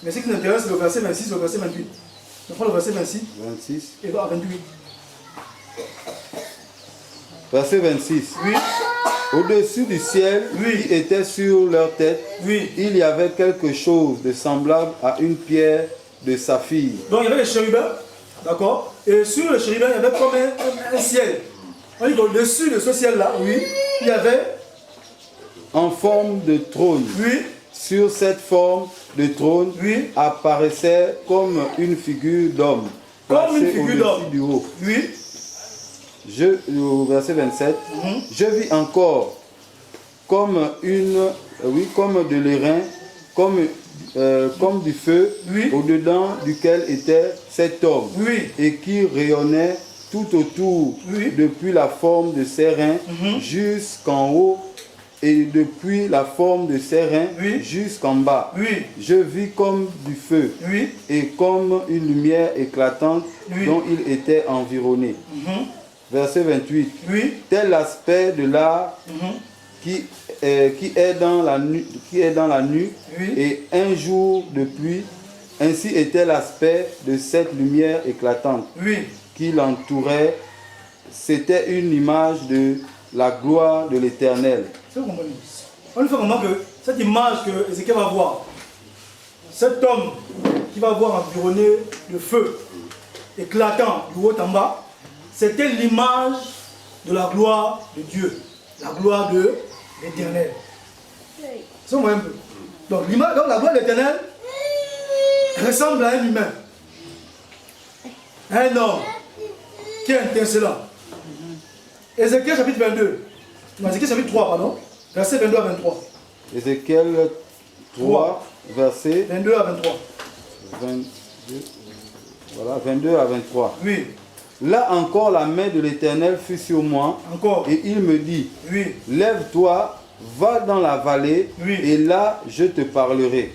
Speaker 4: Mais ce qui nous intéresse, c'est le verset 26 et le verset 28. On prend le verset 26 et va à 28.
Speaker 5: Verset 26.
Speaker 4: Oui.
Speaker 5: Au-dessus du ciel qui était sur leur tête, il y avait quelque chose de semblable à une pierre de saphir.
Speaker 4: Donc il y avait les chérubins, d'accord? Et sur le chérubin, il y avait comme un ciel. On dit qu'au-dessus de ce ciel-là, il y avait
Speaker 5: en forme de trône. Sur cette forme de trône apparaissait comme une figure d'homme.
Speaker 4: Comme une figure d'homme.
Speaker 5: Du haut. Au verset 27, je vis encore comme de l'airain, comme du feu, au-dedans duquel était cet homme, et qui rayonnait tout autour, depuis la forme de ses reins jusqu'en haut, et depuis la forme de ses reins jusqu'en bas. Je vis comme du feu, et comme une lumière éclatante dont il était environné. Verset 28. Tel l'aspect de l'art qui est dans la nuit et un jour de pluie, ainsi était l'aspect de cette lumière éclatante qui l'entourait. C'était une image de la gloire de l'Éternel.
Speaker 4: On lui fait comprendre que cette image que Ézéchiel va voir, cet homme qui va voir environné de feu éclatant du haut en bas, c'était l'image de la gloire de Dieu, la gloire de l'Éternel. Ça, on voit un peu. Donc, la gloire de l'Éternel ressemble à un humain, un homme qui est étincelant. Ézéchiel chapitre 22, non, Ézéchiel chapitre 3, pardon, verset 22 à 23.
Speaker 5: Ézéchiel 3, verset
Speaker 4: 22 à 23.
Speaker 5: 22 à 23.
Speaker 4: Oui.
Speaker 5: Là encore, la main de l'Éternel fut sur moi.
Speaker 4: Encore.
Speaker 5: Et il me dit, lève-toi, va dans la vallée, et là je te parlerai.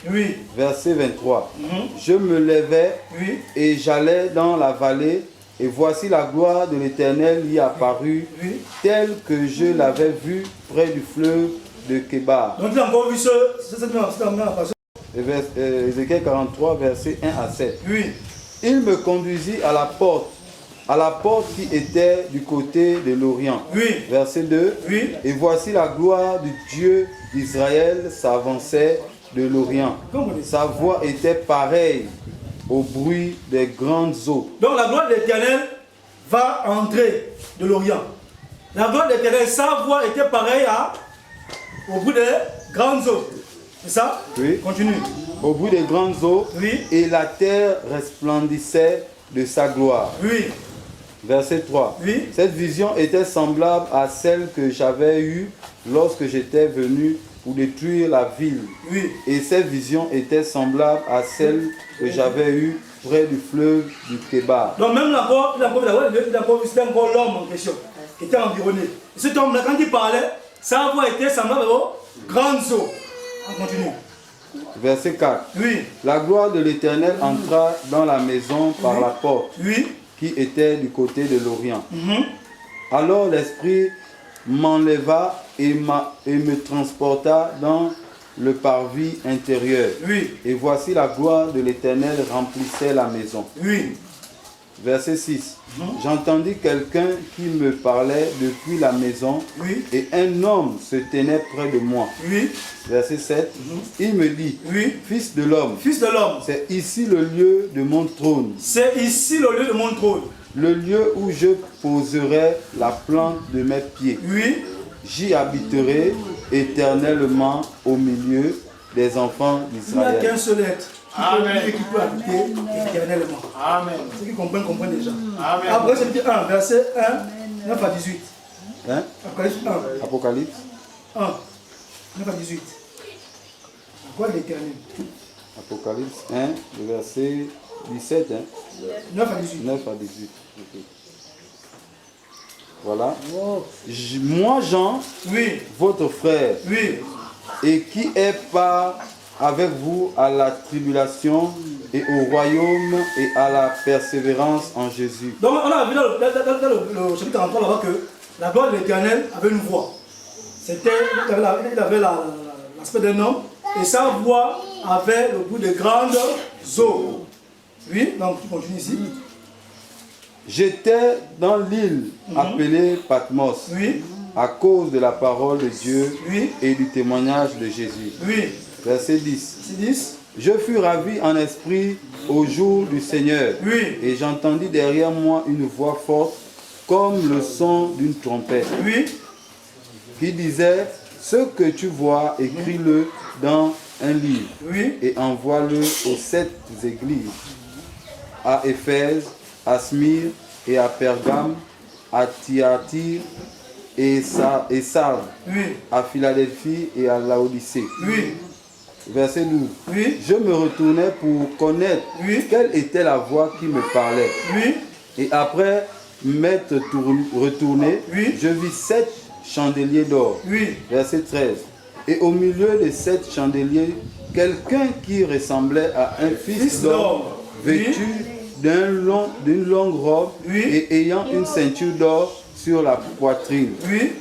Speaker 5: Verset 23. Je me levai et j'allais dans la vallée, et voici la gloire de l'Éternel y apparut, telle que je l'avais vue près du fleuve de Kébar.
Speaker 4: Donc il a encore vu cette
Speaker 5: Ézéchiel 43, verset 1 à 7. Il me conduisit à la porte qui était du côté de l'Orient. Verset 2. Et voici la gloire du Dieu d'Israël s'avançait de l'Orient. Sa voix était pareille au bruit des grandes eaux.
Speaker 4: Donc la gloire de l'Éternel va entrer de l'Orient. La gloire de l'Éternel, sa voix était pareille au bruit des grandes eaux. C'est ça? Continue.
Speaker 5: Au bruit des grandes eaux, et la terre resplendissait de sa gloire. Verset 3. Cette vision était semblable à celle que j'avais eue lorsque j'étais venu pour détruire la ville. Et cette vision était semblable à celle que j'avais eue près du fleuve du Kébar.
Speaker 4: Donc même là-bas, il a encore l'homme en question, qui était environné. Et cet homme-là, quand il parlait, sa voix était semblable aux grandes eaux. On continue.
Speaker 5: Verset 4. La gloire de l'Éternel entra dans la maison par la porte qui était du côté de l'Orient. Alors l'Esprit m'enleva et me transporta dans le parvis intérieur. Et voici la gloire de l'Éternel remplissait la maison. Verset 6. J'entendis quelqu'un qui me parlait depuis la maison et un homme se tenait près de moi. Verset 7. Il me dit, fils de l'homme, c'est ici le lieu de mon trône.
Speaker 4: C'est ici le lieu de mon trône.
Speaker 5: Le lieu où je poserai la plante de mes pieds. J'y habiterai éternellement au milieu des enfants d'Israël.
Speaker 4: Il n'y a qu'un seul être qui peut habiter éternellement.
Speaker 9: Amen.
Speaker 4: Ceux qui comprennent, comprennent déjà.
Speaker 9: Amen.
Speaker 4: Après, chapitre 1, verset 1, 9 à 18.
Speaker 5: Hein?
Speaker 4: Apocalypse 1.
Speaker 5: Apocalypse
Speaker 4: 1, 9 à 18. Quoi l'éternel?
Speaker 5: Apocalypse 1, le verset 17. Hein?
Speaker 4: 9 à 18.
Speaker 5: 9 à 18. Okay. Voilà. Moi, Jean,
Speaker 4: oui,
Speaker 5: votre frère,
Speaker 4: oui,
Speaker 5: et qui est part avec vous à la tribulation et au royaume et à la persévérance en Jésus.
Speaker 4: Donc on a vu dans le chapitre 43 là-bas que la gloire de l'Éternel avait une voix. C'était, il avait l'aspect d'un homme et sa voix avait le goût de grandes eaux. Oui, donc tu continues ici.
Speaker 5: J'étais dans l'île appelée Patmos,
Speaker 4: oui,
Speaker 5: à cause de la parole de Dieu,
Speaker 4: oui,
Speaker 5: et du témoignage de Jésus.
Speaker 4: Oui.
Speaker 5: Verset 10.
Speaker 4: 10.
Speaker 5: Je fus ravi en esprit au jour du Seigneur,
Speaker 4: oui,
Speaker 5: et j'entendis derrière moi une voix forte comme le son d'une trompette,
Speaker 4: oui,
Speaker 5: qui disait: ce que tu vois, écris-le dans un livre,
Speaker 4: oui,
Speaker 5: et envoie-le aux 7 églises, à Éphèse, à Smyrne et à Pergame, à Thyatire et Sardes,
Speaker 4: oui,
Speaker 5: à Philadelphie et à Laodicée.
Speaker 4: Oui.
Speaker 5: Verset 12.
Speaker 4: Oui.
Speaker 5: Je me retournais pour connaître quelle était la voix qui me parlait.
Speaker 4: Oui.
Speaker 5: Et après m'être retourné, je vis 7 chandeliers d'or.
Speaker 4: Oui.
Speaker 5: Verset 13. Et au milieu des 7 chandeliers, quelqu'un qui ressemblait à un fils d'homme, vêtu d'une longue robe et ayant une ceinture d'or sur la poitrine.
Speaker 4: Oui.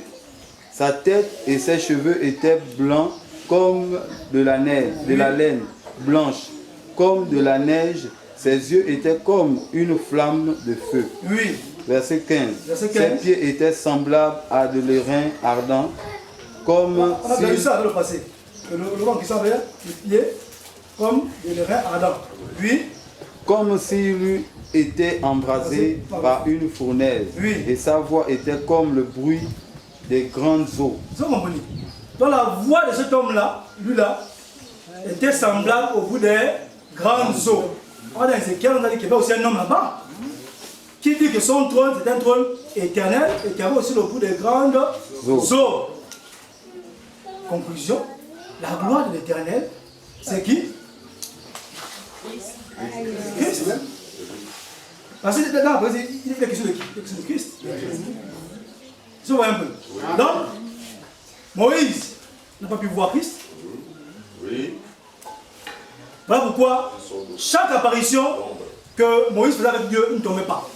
Speaker 5: Sa tête et ses cheveux étaient blancs comme de la neige, de la laine blanche, comme de la neige. Ses yeux étaient comme une flamme de feu.
Speaker 4: Oui.
Speaker 5: Verset 15.
Speaker 4: Verset 15.
Speaker 5: Ses pieds étaient semblables à de l'airain ardent, comme
Speaker 4: on a vu ça dans le passé. Le vent qui s'en vient, les pieds, comme de l'airain ardent. Oui.
Speaker 5: Comme s'il eût été embrasé par une fournaise.
Speaker 4: Oui.
Speaker 5: Et sa voix était comme le bruit des grandes eaux.
Speaker 4: Vous comprenez? Donc la voix de cet homme-là, lui-là, était semblable au bout des grandes eaux. Dans Ézéchiel, on a dit qu'il y avait aussi un homme là-bas qui dit que son trône, c'est un trône éternel et qu'il y avait aussi le bout des grandes eaux. Conclusion, la gloire de l'Éternel, c'est qui? Christ. Parce que là, il est question de qui? Il est question de Christ. Tu vois un peu. Donc, Moïse n'a pas pu voir Christ.
Speaker 7: Oui.
Speaker 4: Voilà pourquoi chaque apparition que Moïse faisait avec Dieu, il ne tombait pas.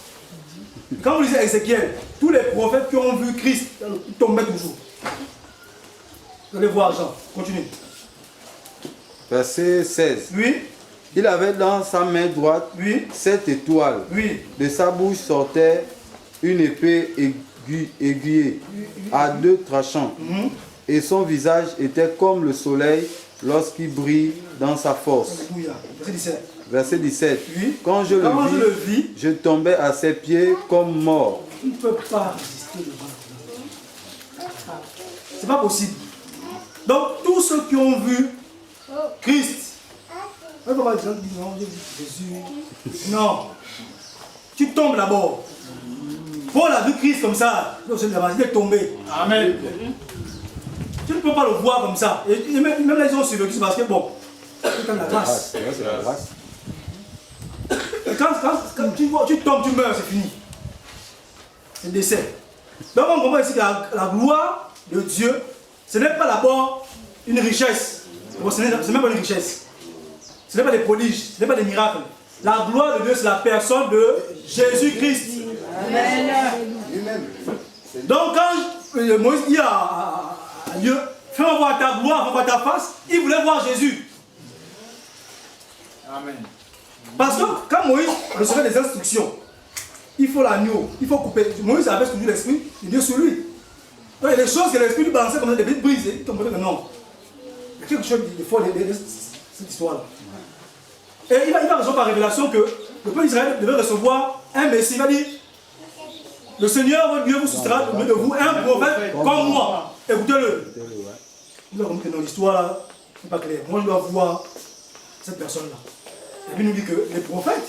Speaker 4: Quand vous lisez Ézéchiel, tous les prophètes qui ont vu Christ, ils tombaient toujours. Vous allez voir Jean, continue.
Speaker 5: Verset 16.
Speaker 4: Oui.
Speaker 5: Il avait dans sa main droite 7 étoiles.
Speaker 4: Oui.
Speaker 5: De sa bouche sortait une épée aiguillée à 2 tranchants. Et son visage était comme le soleil lorsqu'il brille dans sa force.
Speaker 4: Verset 17.
Speaker 5: Verset 17.
Speaker 4: Oui.
Speaker 5: Quand je le vis, je tombais à ses pieds comme mort.
Speaker 4: Tu ne peux pas résister devant. C'est pas possible. Donc tous ceux qui ont vu Christ, comment les gens disent non, j'ai vu Jésus. Non. Tu tombes d'abord. Paul a vu Christ comme ça. Il est tombé.
Speaker 9: Amen.
Speaker 4: Tu ne peux pas le voir comme ça. Et même les gens survécu parce que bon, c'est comme la grâce.
Speaker 5: C'est la grâce.
Speaker 4: Et quand tu tombes, tu meurs, c'est fini. C'est le décès. Donc on comprend ici que la gloire de Dieu, ce n'est pas d'abord une richesse. Bon, ce n'est même pas une richesse. Ce n'est pas des prodiges, ce n'est pas des miracles. La gloire de Dieu, c'est la personne de Jésus-Christ. Amen. Donc quand Moïse dit à Dieu, fais-moi voir ta gloire, fais-moi voir ta face, il voulait voir Jésus.
Speaker 9: Amen.
Speaker 4: Parce que quand Moïse recevait des instructions, il faut l'agneau, il faut couper. Moïse avait toujours l'esprit de Dieu sur lui. Donc il y a des choses que l'esprit lui balançait comme des petites brises. Il comprenait que non. Il y a quelque chose de fort dans cette histoire-là. Et il va recevoir par révélation que le peuple d'Israël devait recevoir un Messie. Il va dire, le Seigneur, Dieu vous suscitera de vous un prophète comme moi. Écoutez-le. Il a compris que dans l'histoire là, c'est pas clair. Moi je dois voir cette personne-là. La Bible nous dit que les prophètes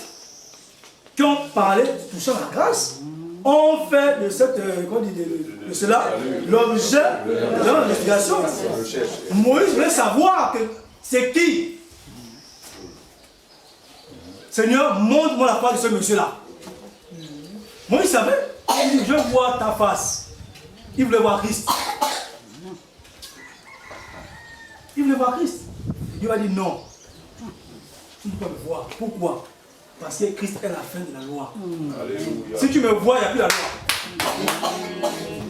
Speaker 4: qui ont parlé touchant la grâce ont fait de, de cela l'objet de leur investigation. Moïse voulait savoir que c'est qui. Seigneur, montre-moi la face de ce monsieur-là. Moïse savait. Il dit, je vois ta face. Il voulait voir Christ. Il voulait voir Christ. Dieu a dit non. Tu ne peux pas me voir. Pourquoi? Parce que Christ est la fin de la loi. Alléluia. Si tu me vois, il n'y a plus la loi.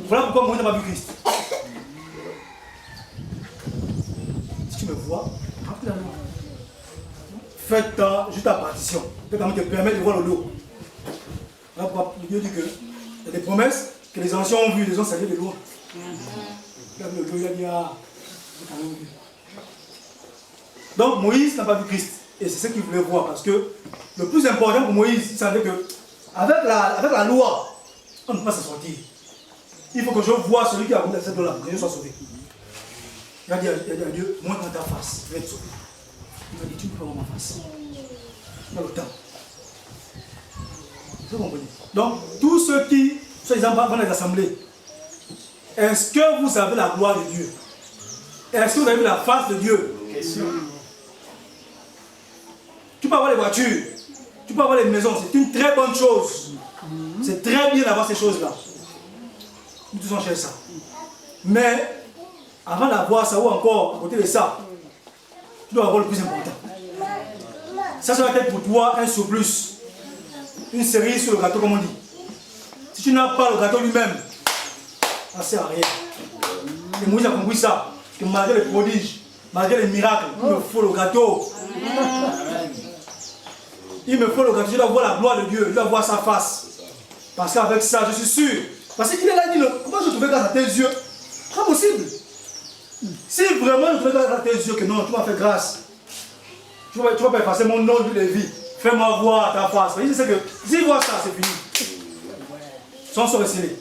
Speaker 4: Voilà pourquoi Moïse n'a pas vu Christ. Si tu me vois, il n'y a plus la loi. Fais juste ta partition. Fais quand même te permettre de voir le lot. Voilà pourquoi Dieu dit que il y a des promesses que les anciens ont vues, les gens savaient de loin. Le lot, il a dit, ah, j'ai quand même vu. Donc Moïse n'a pas vu Christ. Et c'est ce qu'il voulait voir. Parce que le plus important pour Moïse, il savait que avec la loi, on ne peut pas s'en sortir. Il faut que je voie celui qui a voulu cette loi-là, que je sois sauvé. Il a dit à Dieu, montre-moi ta face, je vais être sauvé. Il m'a dit, tu ne peux pas voir ma face. Dans le temps. Vous comprenez? Donc, tous ceux qui, soit disant, vont dans les assemblées, est-ce que vous avez la gloire de Dieu? Est-ce que vous avez la face de Dieu? Question. Tu peux avoir les voitures, tu peux avoir les maisons, c'est une très bonne chose. C'est très bien d'avoir ces choses-là. Nous tous on cherche ça. Mais, avant d'avoir ça, ou encore, à côté de ça, tu dois avoir le plus important. Ça va être pour toi un surplus. Une série sur le gâteau, comme on dit. Si tu n'as pas le gâteau lui-même, ça ne sert à rien. Et Moïse a compris ça. Que malgré les prodiges, malgré les miracles, il me faut le gâteau. Il me faut le gâteau. Je dois voir la gloire de Dieu. Je dois voir sa face. Parce qu'avec ça, je suis sûr. Parce qu'il est là, il dit, comment je trouvais grâce à tes yeux? Pas possible. Si vraiment je trouvais grâce à tes yeux que non, tu m'as fait grâce. Tu vas pas effacer mon nom de vie. Fais-moi voir ta face. Il sait que s'il voit ça, c'est fini. Son sort est scellé.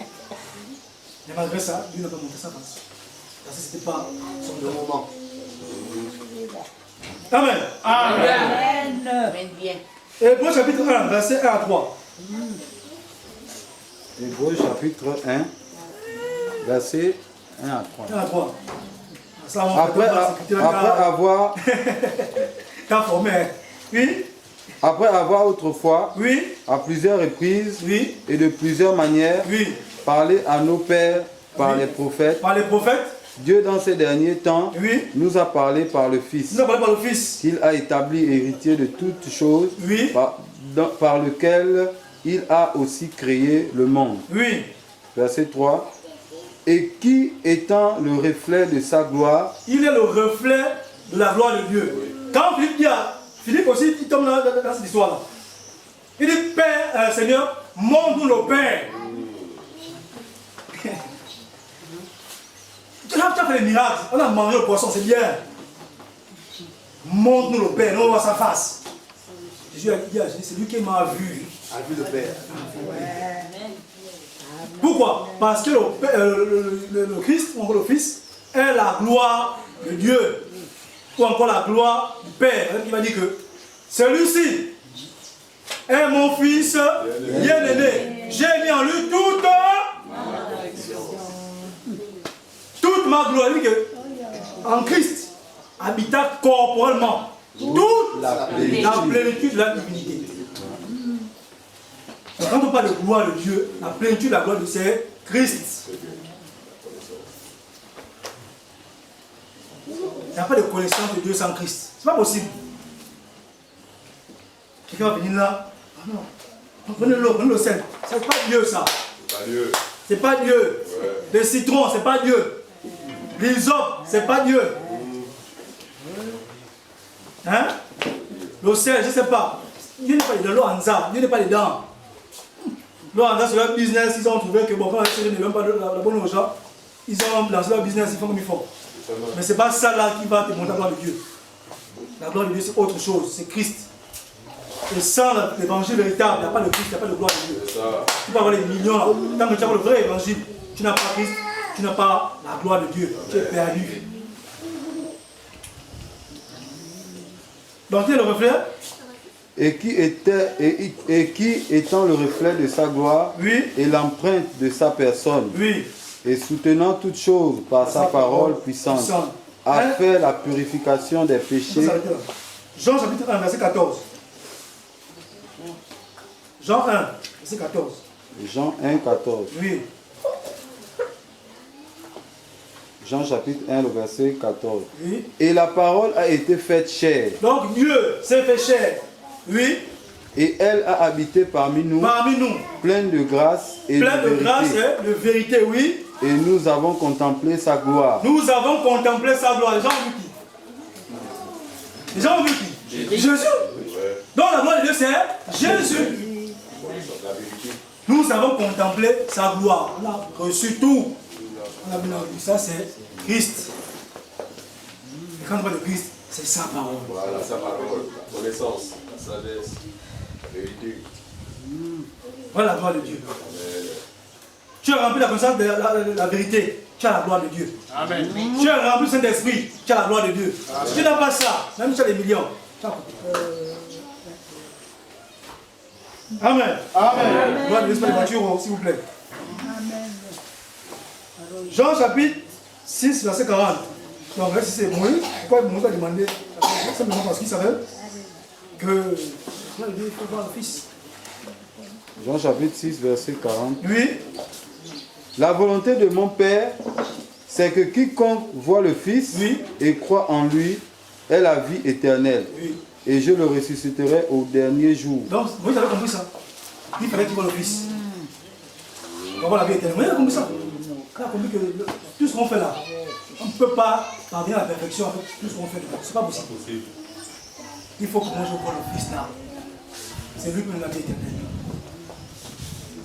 Speaker 4: Mais malgré ça, Dieu n'a pas montré sa face. Parce que ce n'était pas son moment. Amen. Amen. Amen. Hébreux chapitre 1, verset 1 à 3.
Speaker 5: Hébreux chapitre 1, verset 1 à 3.
Speaker 4: 1 à 3.
Speaker 5: Après avoir autrefois, à plusieurs reprises et de plusieurs manières, parlé à nos pères par les prophètes, Dieu dans ces derniers temps nous a parlé par le Fils, qu'il a établi héritier de toutes choses, par lequel il a aussi créé le monde. Verset 3. Et qui étant le reflet de sa gloire,
Speaker 4: il est le reflet de la gloire de Dieu. Quand Philippe dit à Philippe aussi, il tombe dans cette histoire-là. Il dit, Père, Seigneur, montre-nous le Père. Tu as fait les miracles, on a mangé le poisson, c'est bien. Montre-nous le Père, on voit sa face. Jésus a dit, c'est lui qui m'a vu.
Speaker 8: A vu le Père.
Speaker 4: Pourquoi? Parce que le Christ, ou encore le Fils, est la gloire de Dieu. Ou encore la gloire du Père. Il va dire que celui-ci est mon Fils bien-aimé. J'ai mis en lui toute ma gloire. Il dit que en Christ habita corporellement toute la plénitude de la divinité. Donc quand on parle de gloire de Dieu, la plénitude de la gloire de Dieu, c'est Christ. Il n'y a pas de connaissance de Dieu sans Christ. Ce n'est pas possible. Quelqu'un va venir là. Ah non. Prenez le sel. Ce n'est pas Dieu ça. C'est pas Dieu. Le citron, c'est pas Dieu. L'hysope, c'est pas Dieu. Hein? Le sel, je ne sais pas. Dieu n'est pas de l'eau en ça. Dieu n'est pas dedans. L'eau en ça, c'est leur business. Ils ont trouvé que bon, quand ils ne donnent pas la bonne aux gens, ils ont lancé leur business, ils font comme ils font. Mais ce n'est pas ça là qui va te montrer la gloire de Dieu. La gloire de Dieu, c'est autre chose. C'est Christ. Et sans l'évangile véritable, il n'y a pas de Christ, il n'y a pas de gloire de Dieu. Tu peux avoir les millions là. Tant que tu as le vrai évangile, tu n'as pas Christ, tu n'as pas la gloire de Dieu. Tu es perdu. Donc, qui est le reflet?
Speaker 5: et qui étant le reflet de sa gloire et l'empreinte de sa personne, et soutenant toutes choses par sa parole puissante, a fait la purification des péchés.
Speaker 4: Jean chapitre 1, verset 14. Jean 1, verset 14.
Speaker 5: Jean 1, 14.
Speaker 4: Oui.
Speaker 5: Jean chapitre 1, le verset 14.
Speaker 4: Oui.
Speaker 5: Et la parole a été faite chair.
Speaker 4: Donc Dieu s'est fait chair. Oui.
Speaker 5: Et elle a habité parmi nous.
Speaker 4: Parmi nous.
Speaker 5: Pleine de grâce et de vérité.
Speaker 4: Grâce et de vérité, oui.
Speaker 5: Et nous avons contemplé sa gloire.
Speaker 4: Nous avons contemplé sa gloire. Les gens ont vu qui? Les gens ont vu qui? Jésus. Donc la gloire de Dieu c'est Jésus. Nous avons contemplé sa gloire. On a reçu tout. On a vu ça c'est Christ. Et quand on parle de Christ, c'est sa parole.
Speaker 7: Voilà, sa parole, la connaissance, la sagesse, la vérité.
Speaker 4: Voilà la gloire de Dieu. Amen. Tu as rempli la connaissance de la vérité, tu as la gloire de Dieu. Amen. Tu as rempli le Saint-Esprit, tu as la gloire de Dieu. Si tu n'as pas ça, même si tu as des millions, tu as... Amen. Amen. Gloire de Dieu, pas les voitures, s'il vous plaît. Amen. Jean chapitre 6, verset 40. Donc là, si c'est Moïse, pourquoi Moïse a demandé? Simplement parce qu'il savait que il faut voir le Fils.
Speaker 5: Jean chapitre 6, verset 40.
Speaker 4: Oui.
Speaker 5: La volonté de mon Père, c'est que quiconque voit le Fils et croit en lui ait la vie éternelle. Oui. Et je le ressusciterai au dernier jour. Donc, vous avez compris ça?
Speaker 4: Il fallait qu'il voit le Fils. On voit la vie éternelle. Vous avez compris ça? On a compris que tout ce qu'on fait là, on ne peut pas parvenir à la perfection avec tout ce qu'on fait là. Ce n'est pas possible. Il faut que moi je vois le Fils là. C'est lui qui nous l'a vie éternelle.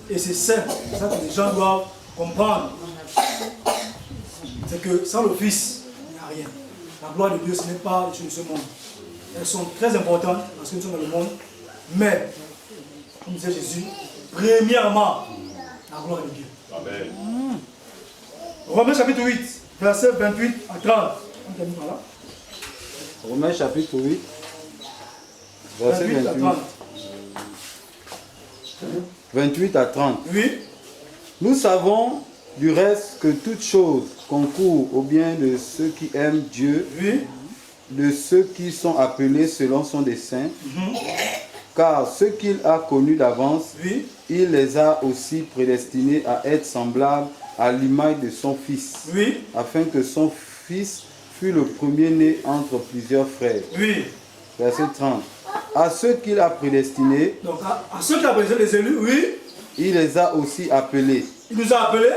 Speaker 4: Et c'est ça que les gens doivent comprendre. C'est que sans le Fils, il n'y a rien. La gloire de Dieu, ce n'est pas les choses de ce monde. Elles sont très importantes parce que nous sommes dans le monde. Mais, comme disait Jésus, premièrement, la gloire de Dieu. Amen. Romains chapitre 8, verset 28 à 30. On termine par là.
Speaker 5: Romains chapitre 8, verset 28 à 30. 28 à 30.
Speaker 4: Oui.
Speaker 5: Nous savons du reste que toute chose concourt au bien de ceux qui aiment Dieu, de ceux qui sont appelés selon son dessein, car ceux qu'il a connus d'avance, il les a aussi prédestinés à être semblables à l'image de son Fils, afin que son Fils fût le premier-né entre plusieurs frères. Verset 30. À ceux qu'il a prédestinés,
Speaker 4: donc à ceux qu'il a prédestinés, les élus,
Speaker 5: il les a aussi appelés.
Speaker 4: Il nous a appelés.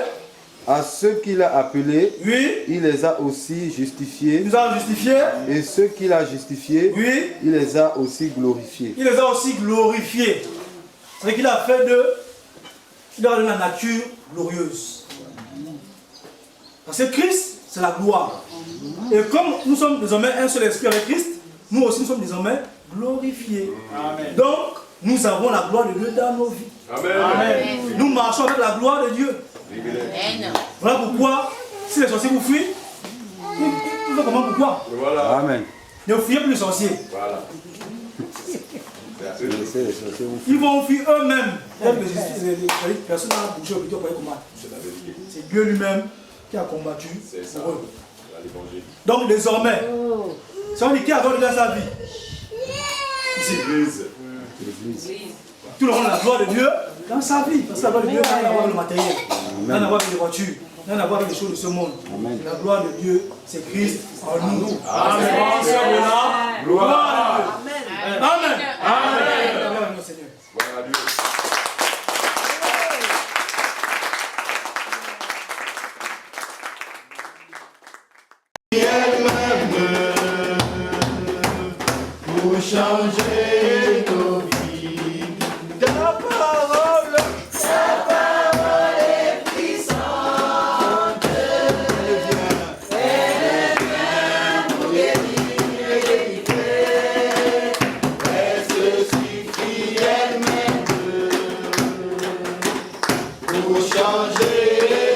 Speaker 5: À ceux qu'il a appelés, il les a aussi justifiés.
Speaker 4: Il nous a justifiés.
Speaker 5: Et ceux qu'il a justifiés, il les a aussi glorifiés.
Speaker 4: Il les a aussi glorifiés. C'est qu'il a fait il a donné la nature glorieuse. Parce que Christ, c'est la gloire. Et comme nous sommes désormais un seul esprit avec Christ, nous aussi nous sommes désormais glorifiés. Amen. Donc, nous avons la gloire de Dieu dans nos vies. Amen. Amen. Nous marchons avec la gloire de Dieu. Amen. Voilà pourquoi, si les sorciers vous fuient, vous savez comment pourquoi?
Speaker 5: Voilà. Amen.
Speaker 4: Ne fuyez plus les sorciers. Voilà. Ils vont fuir eux-mêmes. Les personnes ont bougé au milieu pour les combattre. C'est Dieu lui-même qui a combattu pour eux. Donc désormais, si on dit qui a donné dans sa vie, ici, tout le monde a la gloire de Dieu dans sa vie. Parce que la gloire de Dieu n'a rien à voir avec le matériel, n'a rien à voir avec les voitures, n'a rien à voir avec les choses de ce monde. Amen. La gloire de Dieu, c'est Christ en nous. Amen. Gloire à Dieu. Amen. Amen. Amen. Gloire à Seigneur. Gloire à Dieu.
Speaker 1: Changer nos vies. Ta parole est puissante. Elle vient nous guérir et délivrer. Elle se suffit elle-même pour changer